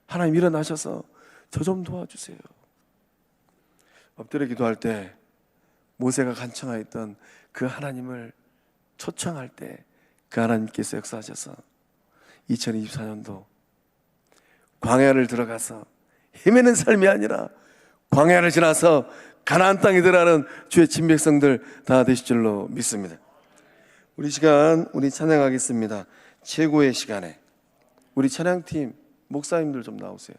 하나님 일어나셔서 저 좀 도와주세요. 엎드려 기도할 때 모세가 간청하였던 그 하나님을 초청할 때 그 하나님께서 역사하셔서 2024년도 광야를 들어가서 헤매는 삶이 아니라 광야를 지나서 가나안 땅에 들어가는 주의 친백성들 다 되실 줄로 믿습니다. 우리 시간 우리 찬양하겠습니다. 최고의 시간에 우리 찬양팀 목사님들 좀 나오세요.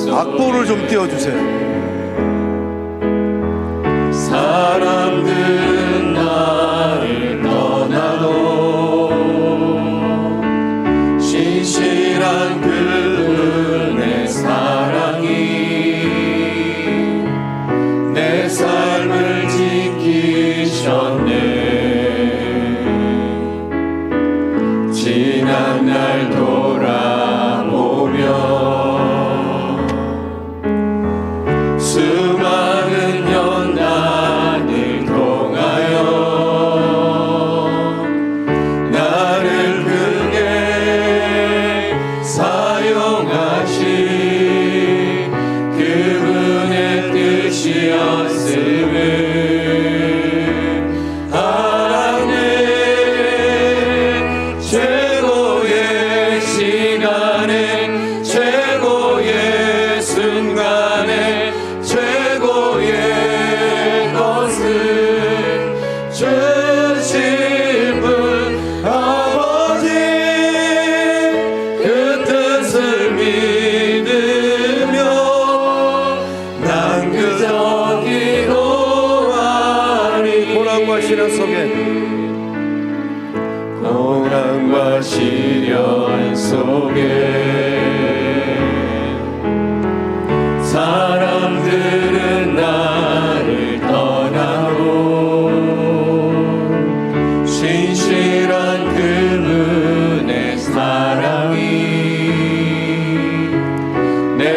악보를 좀 띄워주세요. 사람들은 나를 떠나도 신실한 그 은혜 사랑이 내 삶을 지키셨네. 지난 날 돌아보며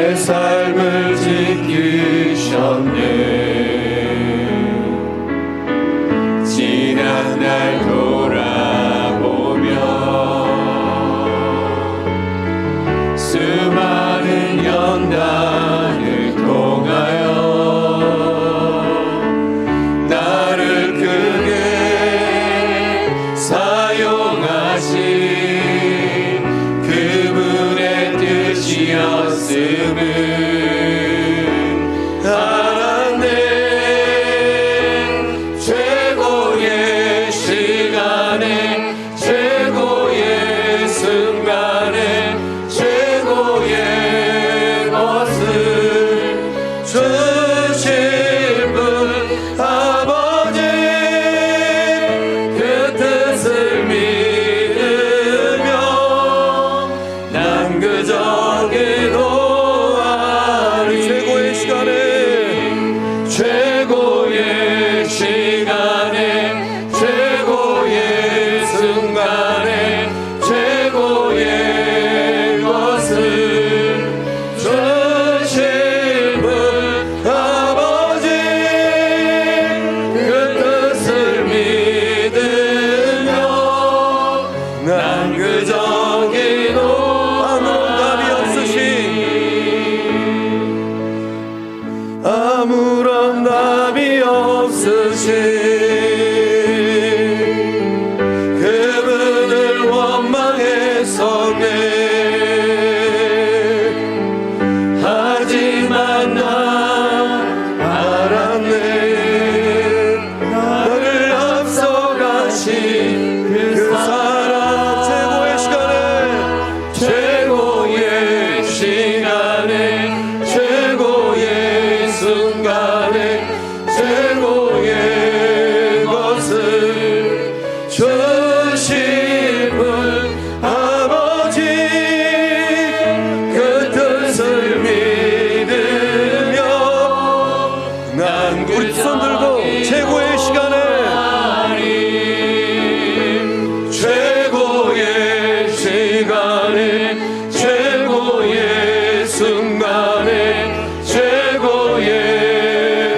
내 삶을 지키셨네. 지난 날 돌아보며 수많은 연단을 통하여 나를 크게 사용하신 그분의 뜻이었음을 알았네. 최고의 시간에 최고의 순간에 최고의 것을 주실 분 아버지 그 뜻을 믿으며 난 그저 기도하리. 최고의 시간에 최고의 시간에 최고의 순간에 최고의 것을 주실 분 아버지 그 뜻을 믿으며 난 그저 기도. 아무런 답이 없으신 그분을 원망했었네. 하지만 나 알았네. 나를 앞서가신 그 사랑. 최고의 시간에 최고의 시간에 최고의 순간에 최고의 것을 주실 분 아버지 그 뜻을 믿으며 난 우리 손 들고 최고의 시간에 최고의 시간에 최고의 순간에 최고의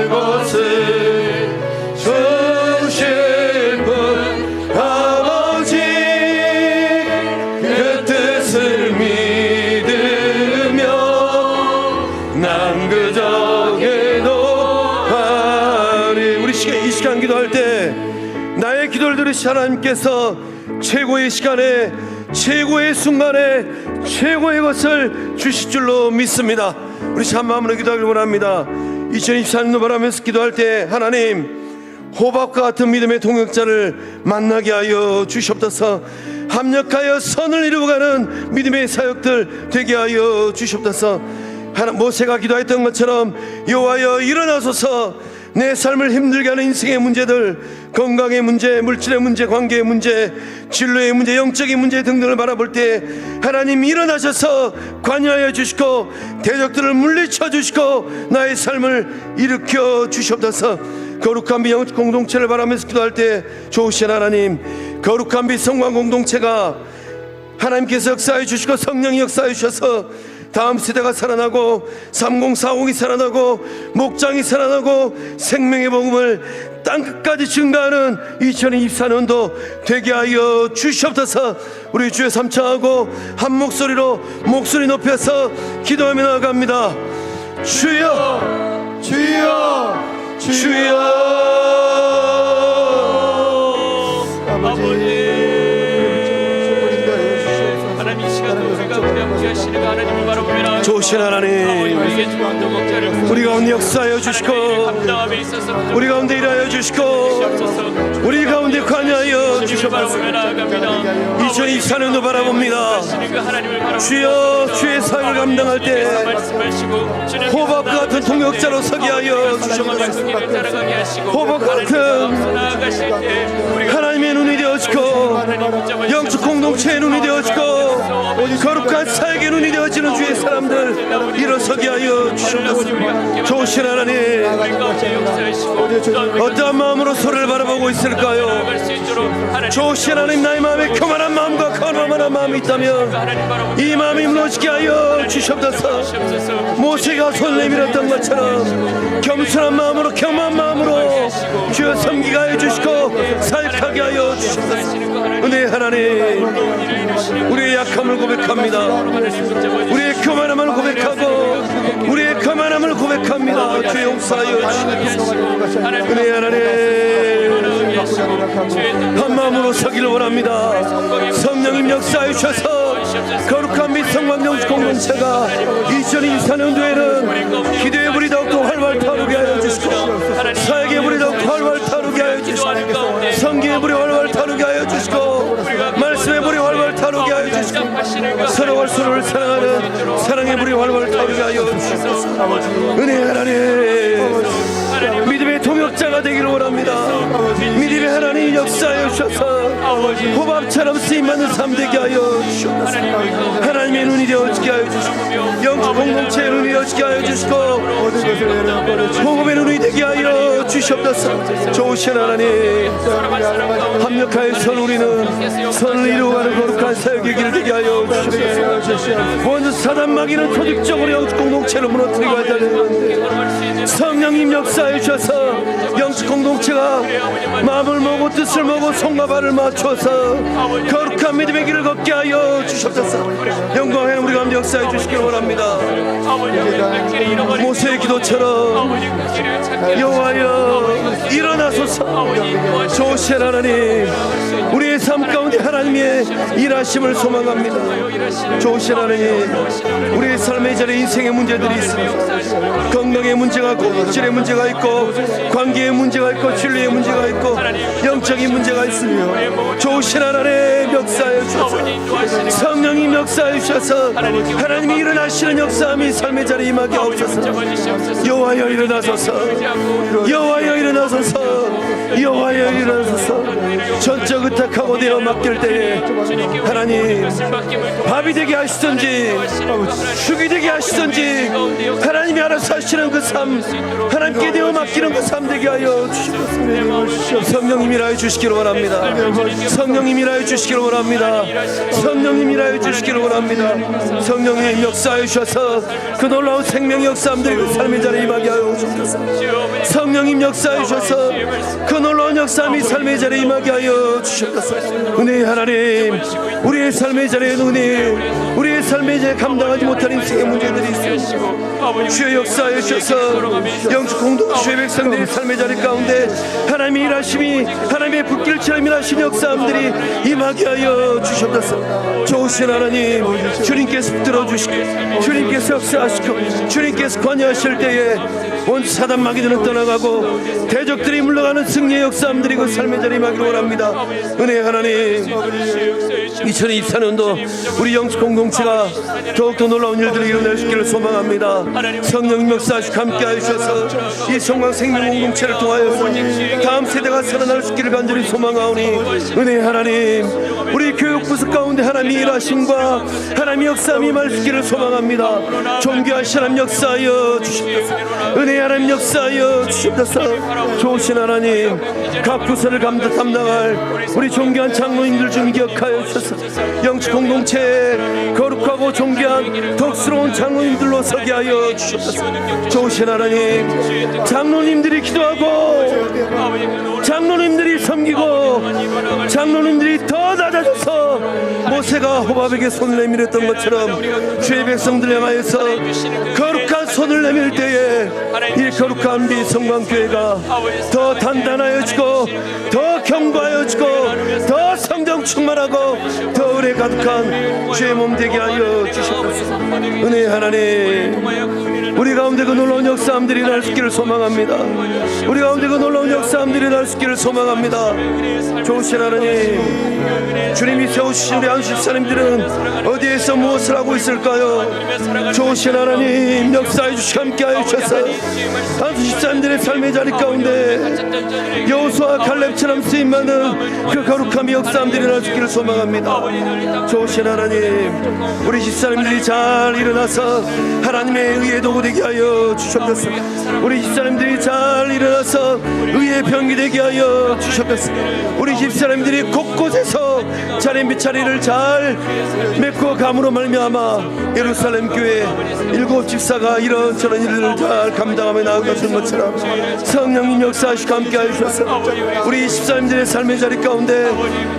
것을 주실 분 아버지 그 뜻을 믿으며 난 그저 기도하리. 우리 이 시간 기도할 때 나의 기도를 들으시 하나님께서 최고의 시간에 최고의 순간에 최고의 것을 주실 줄로 믿습니다. 우리 참 마음으로 기도하길 원합니다. 2024년도 바라면서 기도할 때 하나님 호박과 같은 믿음의 동역자를 만나게 하여 주시옵소서. 합력하여 선을 이루어가는 믿음의 사역들 되게 하여 주시옵소서. 모세가 기도했던 것처럼 여호와여 일어나소서. 내 삶을 힘들게 하는 인생의 문제들, 건강의 문제, 물질의 문제, 관계의 문제, 진로의 문제, 영적인 문제 등등을 바라볼 때 하나님 일어나셔서 관여하여 주시고 대적들을 물리쳐 주시고 나의 삶을 일으켜 주시옵소서. 거룩한 빛 영적 공동체를 바라면서 기도할 때 좋으신 하나님, 거룩한 빛 성관 공동체가 하나님께서 역사해 주시고 성령이 역사해 주셔서 다음 세대가 살아나고 3040이 살아나고 목장이 살아나고 생명의 복음을 땅끝까지 증가하는 2024년도 되게 하여 주시옵소서. 우리 주의 삼창하고 한 목소리로 목소리 높여서 기도하며 나아갑니다. 주여 주여 주여. 아버지 하나님 이 시간도 우리가 함께 하시는 하나님을 바라보며 좋으신 하나님 우리 가운데 역사하여 주시고 우리 가운데 일하여 주시고 우리 가운데 관여하여 주시옵소서. 2024년도 바라봅니다. 주여 주의 사역을 감당할 때 호박과 같은 동역자로 서게 하여 주시옵소서. 호박과 같은 하나님의 하나님의 눈이 되어지고 영적 공동체의 눈이 되어지고 거룩한 사역의 눈이 되어지는 주의 사람들 일어서게 하여 주옵소서. 좋으신 하나님, 어떠한 마음으로 소리를 바라보고 있을까요? 좋으신 하나님, 나의 마음에 교만한 마음과 거만한 마음이 있다면 이 마음이 무너지게 하여 주시옵소서. 모세가 손을 내밀었던 것처럼 겸손한 마음으로 겸한 마음으로 주여 섬기게 하여 주시고 사역하게 하여 주시옵소서. 은혜의 하나님, 우리의 약함을 고백합니다. 우리의 교만함을 고백하고 우리의 거만함을 고백합니다. 주의 용서하여 주시옵소서. 은혜의 하나님, 한 마음으로 서기를 원합니다. 성령님 역사해 주셔서 거룩한 및 성광정 공동체가 2024년도에는 기도의 불이 더욱더 활발 타오르게 하여 주시고 사역의 불이 더욱더 활발 타오르게 하여 주시고 성기의 불이 활발 타오르게 하여 주시고 말씀의 불이 활발 타오르게 하여 주시고 서로가 서로를 사랑하는 사랑의 불이 활발 타오르게 하여 주시옵소서. 은혜의 하나님, 믿음의 동역자가 되기를 원합니다. 믿음의 하나님 역사하여 주셔서 호밥처럼 쓰임받는 삶 되게 하여 주시옵소서. 하나님의 눈이 되어지게 하여 주시고 영적 공동체의 눈이 되어지게 하여 주시고 복음의 눈이 되게 하여 주시옵소서. 좋으신 하나님, 합력하여서 우리는 선을 이루어가는 거룩한 사역의 길 되게 하여 주시옵소서. 원수 사단 마귀는 조직적으로 영적 공동체를 무너뜨리고 하자는데 성령님 역사해 주셔서 영적 공동체가 마음을 먹고 뜻을 먹고 손과 발을 맞춰서 거룩한 믿음의 길을 걷게 하여 주시옵소서. 영광의 우리 가운데 역사해 주시길 원합니다. 모세의 기도처럼 여호와여 일어나소서. 좋으신 하나님, 우리의 삶 가운데 하나님의 일하심을 소망합니다. 좋으신 하나님, 우리의 삶의 자리에 인생의 문제들이 있습니다. 건강의 문제가 있고 물질의 문제가 있고 관계의 문제가 있고 진리의 문제가 있고 영적인 문제가 있으며 좋으신 하나님 역사해 주셔서 성령님 역사해 주셔서 하나님이 일어나시는 역사함이 삶의 자리에 임하게 하옵소서. 여호와여 일어나소서. 여호와여 일어나소서. 여호와여 일어나소서. 전적 의탁하고 되어 맡길 때에 하나님 밥이 되게 하시든지 죽이 되게 하시든지 하나님이 알아서 하시는 그 삶, 하나님께 되어 맡기는 그 삶 되게 하여 주시옵소서. 성령님 일하여 주시기를 원합니다. 성령님 일하여 주시기를 원합니다. 성령님 일하여 주시기를 원합니다. 성령님 역사하여 주셔서 그 놀라운 생명의 역사함들이 그 삶의 자리에 임하게 하여 주옵소서. 성령님 역사하여 주셔서 그 놀라운 역사함이 삶의 자리에 임하게 하여 주옵소서. 은혜의 하나님, 우리의 삶의 자리에 은혜, 우리의 삶의 자리에 감당하지 못한 인생의 문제들이 있습니다. 주의 역사하여 주셔서 영적 공동체의 백성들의 삶의 자리 가운데 하나님의 일하심이 하나님의 불길처럼 일하신 역사함들이 임하게 하여 주셨소서. 좋으신 하나님, 주님께서 붙들어주시고 주님께서 역사하시고 주님께서 관여하실 때에 온 사단 마귀들은 떠나가고 대적들이 물러가는 승리의 역사함들이 그 삶의 자리에 임하기를 원합니다. 은혜의 하나님, 2024년도 우리 영적 공동체가 더욱더 놀라운 일들이 일어날 수 있기를 소망합니다. 성령님 역사하시고 함께하여 주셔서 이 성광 생명 공동체를 통하여서 다음 세대가 살아날 수 있기를 간절히 소망하오니 은혜의 하나님, 우리 교육 부서 가운데 하나님의 일하심과 하나님의 역사함이 임할 수 있기를 소망합니다. 존귀하신 하나님 역사하여 주시옵소서. 은혜의 하나님 역사하여 주시옵소서. 좋으신 하나님, 각 부서를 담당할 우리 존귀한 장로님들 좀 기억하여 주셔서 영적 공동체에 거룩하고 존귀한 덕스러운 장로님들로 서게 하여 주시옵소서. 좋으신 하나님, 장로님들이 기도하고 장로님들이 섬기고 장로님들이 더 낮아져서 모세가 호밥에게 손을 내밀었던 것처럼 주의 백성들 향하여서 거룩한 손을 내밀 때에 이 거룩한 우리 성광교회가 더 단단하여지고 더 견고하여지고 더 성령 충만하고 더 은혜 가득한 주의 몸 되게 하여 주시옵소서. 은혜의 하나님, 우리 가운데 그 놀라운 역사함들이 날 수 있기를 소망합니다. 우리 가운데 그 놀라운 역사함들이 날 수 있기를 소망합니다. 좋으신 하나님, 주님이 세우신 우리 안수 집사님들은 어디에서 무엇을 하고 있을까요? 좋으신 하나님, 역사해 주시고 함께하여 주셔서 안수 집사님들의 삶의 자리 가운데 여호수아 칼렙처럼 쓰임받는 그 거룩함이 역사함들이 날 수 있기를 소망합니다. 좋으신 하나님, 우리 집사님들이 잘 일어나서 하나님의 의의 도구 되게 하여 주셨옵소서. 우리 집사님들이 잘 일어나서 의의 병기 되게 하여 주셨옵소서. 우리 집사님들이 곳곳에서 자리 자리를 잘 맺고 감으로 말미암아 예루살렘 교회 일곱 집사가 이런저런 일을 잘 감당하며 나아가는 것처럼 성령님 역사하시고 함께하여 주셔서 우리 집사님들의 삶의 자리 가운데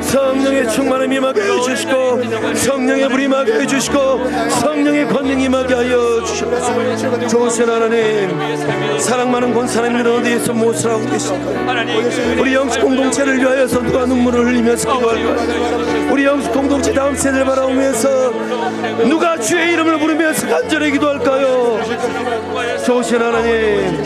성령의 충만함 임하게 해주시고 성령의 불이 임하게 해주시고 성령의 권능이 임하게 하여 주시옵소서. 좋으신 하나님, 사랑 많은 권사님들은 어디에서 무엇을 하고 계실까요? 우리 영적 공동체를 위하여서 누가 눈물을 흘리면서 기도할까요? 우리 영적 공동체 다음 세대를 바라보면서 누가 주의 이름을 부르면서 간절히 기도할까요? 좋으신 하나님,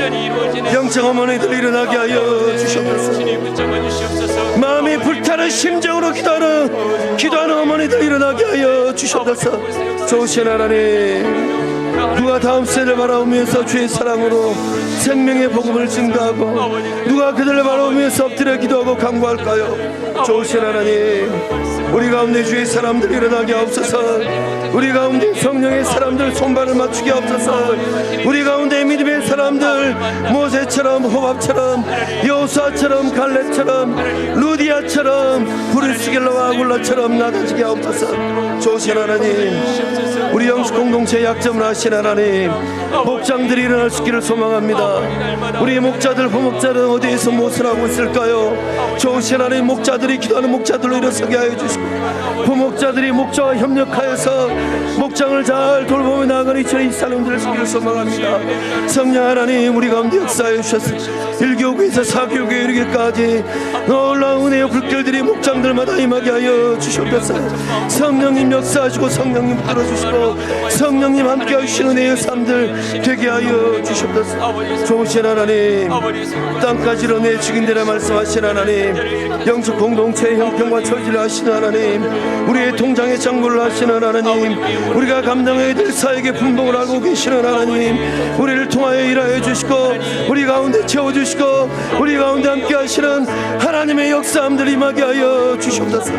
영적 어머니들 일어나게 하여 주시옵소서. 마음이 불타는 심정으로 기도하는 어머니들 일어나게 하여 주시옵소서. 좋으신 하나님, 누가 다음 세대를 바라보면서 주의 사랑으로 생명의 복음을 증가하고 누가 그들을 바라보면서 엎드려 기도하고 간구할까요? 좋으신 하나님, 우리 가운데 주의 사람들 일어나게 하옵소서. 우리 가운데 성령의 사람들 손발을 맞추게 하옵소서. 우리 가운데 믿음의 사람들 모세처럼 호밥처럼 여호수아처럼 갈렙처럼 루디아처럼 브리스길라와 아굴라처럼 나아지게 하옵소서. 좋으신 하나님, 우리 영적 공동체 약점을 하신 하나님, 목장들이 일어날 수 있기를 소망합니다. 우리 목자들 부목자들은 어디에서 무엇을 하고 있을까요? 좋으신 하나님, 목자들이 기도하는 목자들로 일어서게 하여 주시고 부목자들이 목자와 협력하여서 목장을 잘 돌보며 나아가는 2024년들을 쓰기를 소망합니다. 성령 하나님, 우리 가운데 역사해 주셔서 1교구에서 4교구에 이르기까지 놀라운 은혜의 불길들이 목장들마다 임하게 하여 주시옵소서. 성령님 역사하시고 성령님 들어주시고 성령님 함께 하시는 은혜의 삶들 되게 하여 주시옵소서. 좋으신 하나님, 땅까지 은혜의 죽인되라 말씀하신 하나님, 영적 공동체의 형편과 처지를 하시는 하나님, 우리의 통장의 창고를 하시는 하나님, 우리가 감당해야 될 사역의 분봉을 알고 계시는 하나님, 우리를 통하여 일하여 주시고 우리 가운데 채워주시고 우리 가운데 함께 하시는 하나님의 역사함들 임하게 하여 주시옵소서.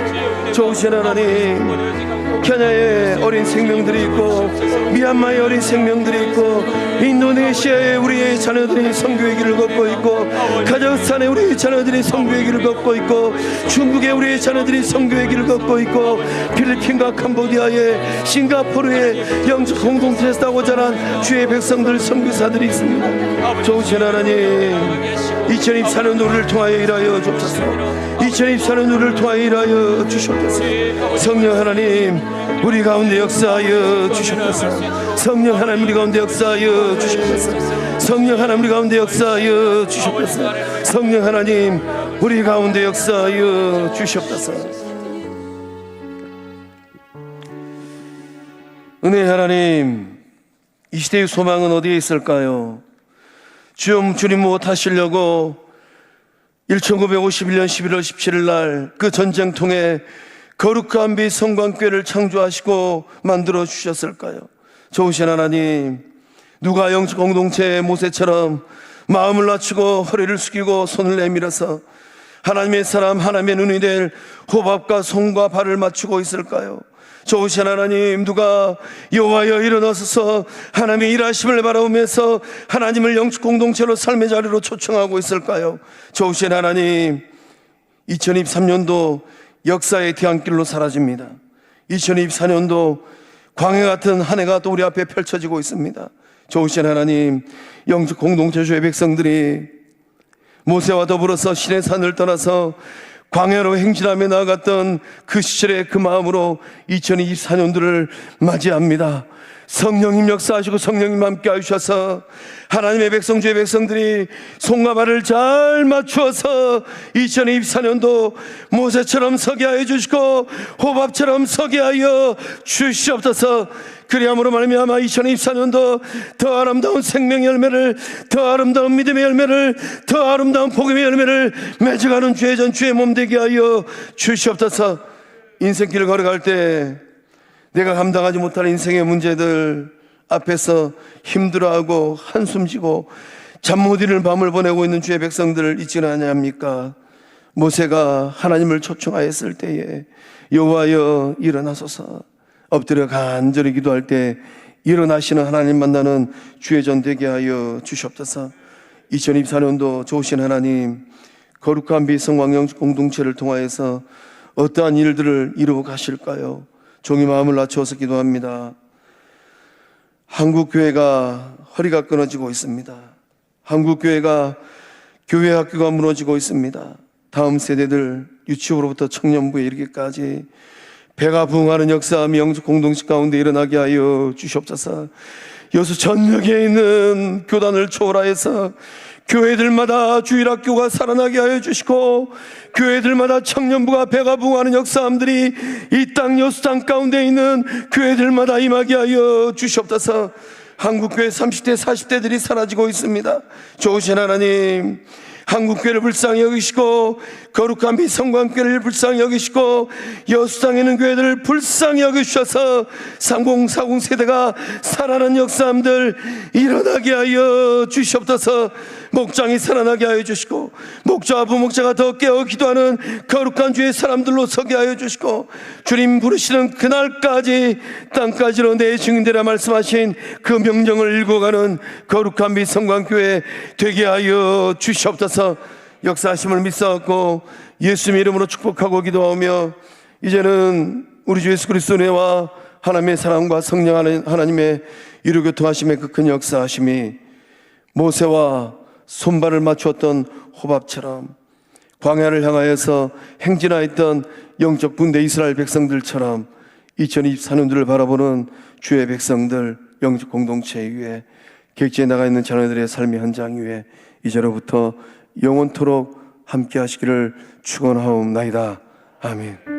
좋으신 하나님, 케냐의 어린 생명들이 있고 미얀마의 어린 생명들이 있고 인도네시아의 우리의 자녀들이 선교의 길을 걷고 있고 카자흐스탄의 우리의 자녀들이 선교의 길을 걷고 있고 중국의 우리의 자녀들이 선교의 길을 걷고 있고 필리핀과 캄보디아의 싱가포르의 영적 공동체에서 따고 자란 주의 백성들 선교사들이 있습니다. 좋으신 하나님, 2024년 우리를 통하여 일하여 주옵소서. 2024년 우리를 통하여 일하여 주시옵소서. 성령 하나님, 우리 가운데 역사하여 주시옵소서. 성령 하나님, 우리 가운데 역사하여 주시옵소서. 성령 하나님, 우리 가운데 역사하여 주시옵소서. 성령 하나님, 우리 가운데 역사하여 주시옵소서. 은혜 하나님, 이 시대의 소망은 어디에 있을까요? 주님 무엇하시려고 1951년 11월 17일 날 그 전쟁통에 거룩한 빛 성광교회를 창조하시고 만들어 주셨을까요? 좋으신 하나님, 누가 영적 공동체의 모세처럼 마음을 낮추고 허리를 숙이고 손을 내밀어서 하나님의 사람, 하나님의 눈이 될 호밥과 손과 발을 맞추고 있을까요? 좋으신 하나님, 누가 여호와여 일어나소서 하나님의 일하심을 바라보면서 하나님을 영적 공동체로 삶의 자리로 초청하고 있을까요? 좋으신 하나님, 2023년도 역사의 뒤안길로 사라집니다. 2024년도 광야 같은 한 해가 또 우리 앞에 펼쳐지고 있습니다. 좋으신 하나님, 영적 공동체 주의 백성들이 모세와 더불어서 신의 산을 떠나서 광야로 행진하며 나아갔던 그 시절의 그 마음으로 2024년도를 맞이합니다. 성령님 역사하시고 성령님 함께 하셔서 하나님의 백성, 주의 백성들이 손과 발을 잘 맞추어서 2024년도 모세처럼 서게 하여 주시고 호밥처럼 서게 하여 주시옵소서. 그리함으로 말미암아 2024년도 더 아름다운 생명의 열매를, 더 아름다운 믿음의 열매를, 더 아름다운 복음의 열매를 맺어가는 주의 전 주의 몸 되게 하여 주시옵소서. 인생길을 걸어갈 때 내가 감당하지 못할 인생의 문제들 앞에서 힘들어하고 한숨 쉬고 잠 못 이루는 밤을 보내고 있는 주의 백성들을 잊지는 아니합니까? 모세가 하나님을 초청하였을 때에 여호와여 일어나소서, 엎드려 간절히 기도할 때 일어나시는 하나님 만나는 주의 전 되게 하여 주시옵소서. 2024년도 좋으신 하나님, 거룩한 비성왕영 공동체를 통하여서 어떠한 일들을 이루어 가실까요? 종이 마음을 낮추어서 기도합니다. 한국교회가 허리가 끊어지고 있습니다. 한국교회가 교회 학교가 무너지고 있습니다. 다음 세대들 유치부로부터 청년부에 이르기까지 배가 부흥하는 역사함이 영적 공동체 가운데 일어나게 하여 주시옵소서. 여수 전역에 있는 교단을 초월하여서 교회들마다 주일학교가 살아나게 하여 주시고 교회들마다 청년부가 배가 부흥하는 역사함들이 이 땅 여수 땅 가운데 있는 교회들마다 임하게 하여 주시옵소서. 한국교회 30대 40대들이 사라지고 있습니다. 좋으신 하나님, 한국교회를 불쌍히 여기시고 거룩한 비성광교회를 불쌍히 여기시고 여수 땅에 있는 교회들을 불쌍히 여기셔서 3040 세대가 살아난 역사함들 일어나게 하여 주시옵소서. 목장이 살아나게 하여 주시고 목자와 부목자가 더 깨어 기도하는 거룩한 주의 사람들로 서게 하여 주시고 주님 부르시는 그날까지 땅까지로 내 증인되라 말씀하신 그 명령을 읽어가는 거룩한 비성광교회 되게 하여 주시옵소서. 역사하심을 믿사옵고 예수님의 이름으로 축복하고 기도하며 이제는 우리 주 예수 그리스도의 은혜와 하나님의 사랑과 성령 하나님의 이루교통하심의 그 큰 역사하심이 모세와 손발을 맞추었던 호밥처럼 광야를 향하여서 행진하였던 영적 분대 이스라엘 백성들처럼 2024년도를 바라보는 주의 백성들 영적 공동체 위에 객지에 나가 있는 자녀들의 삶의 현장 위에 이제로부터 영원토록 함께 하시기를 축원하옵나이다. 아멘.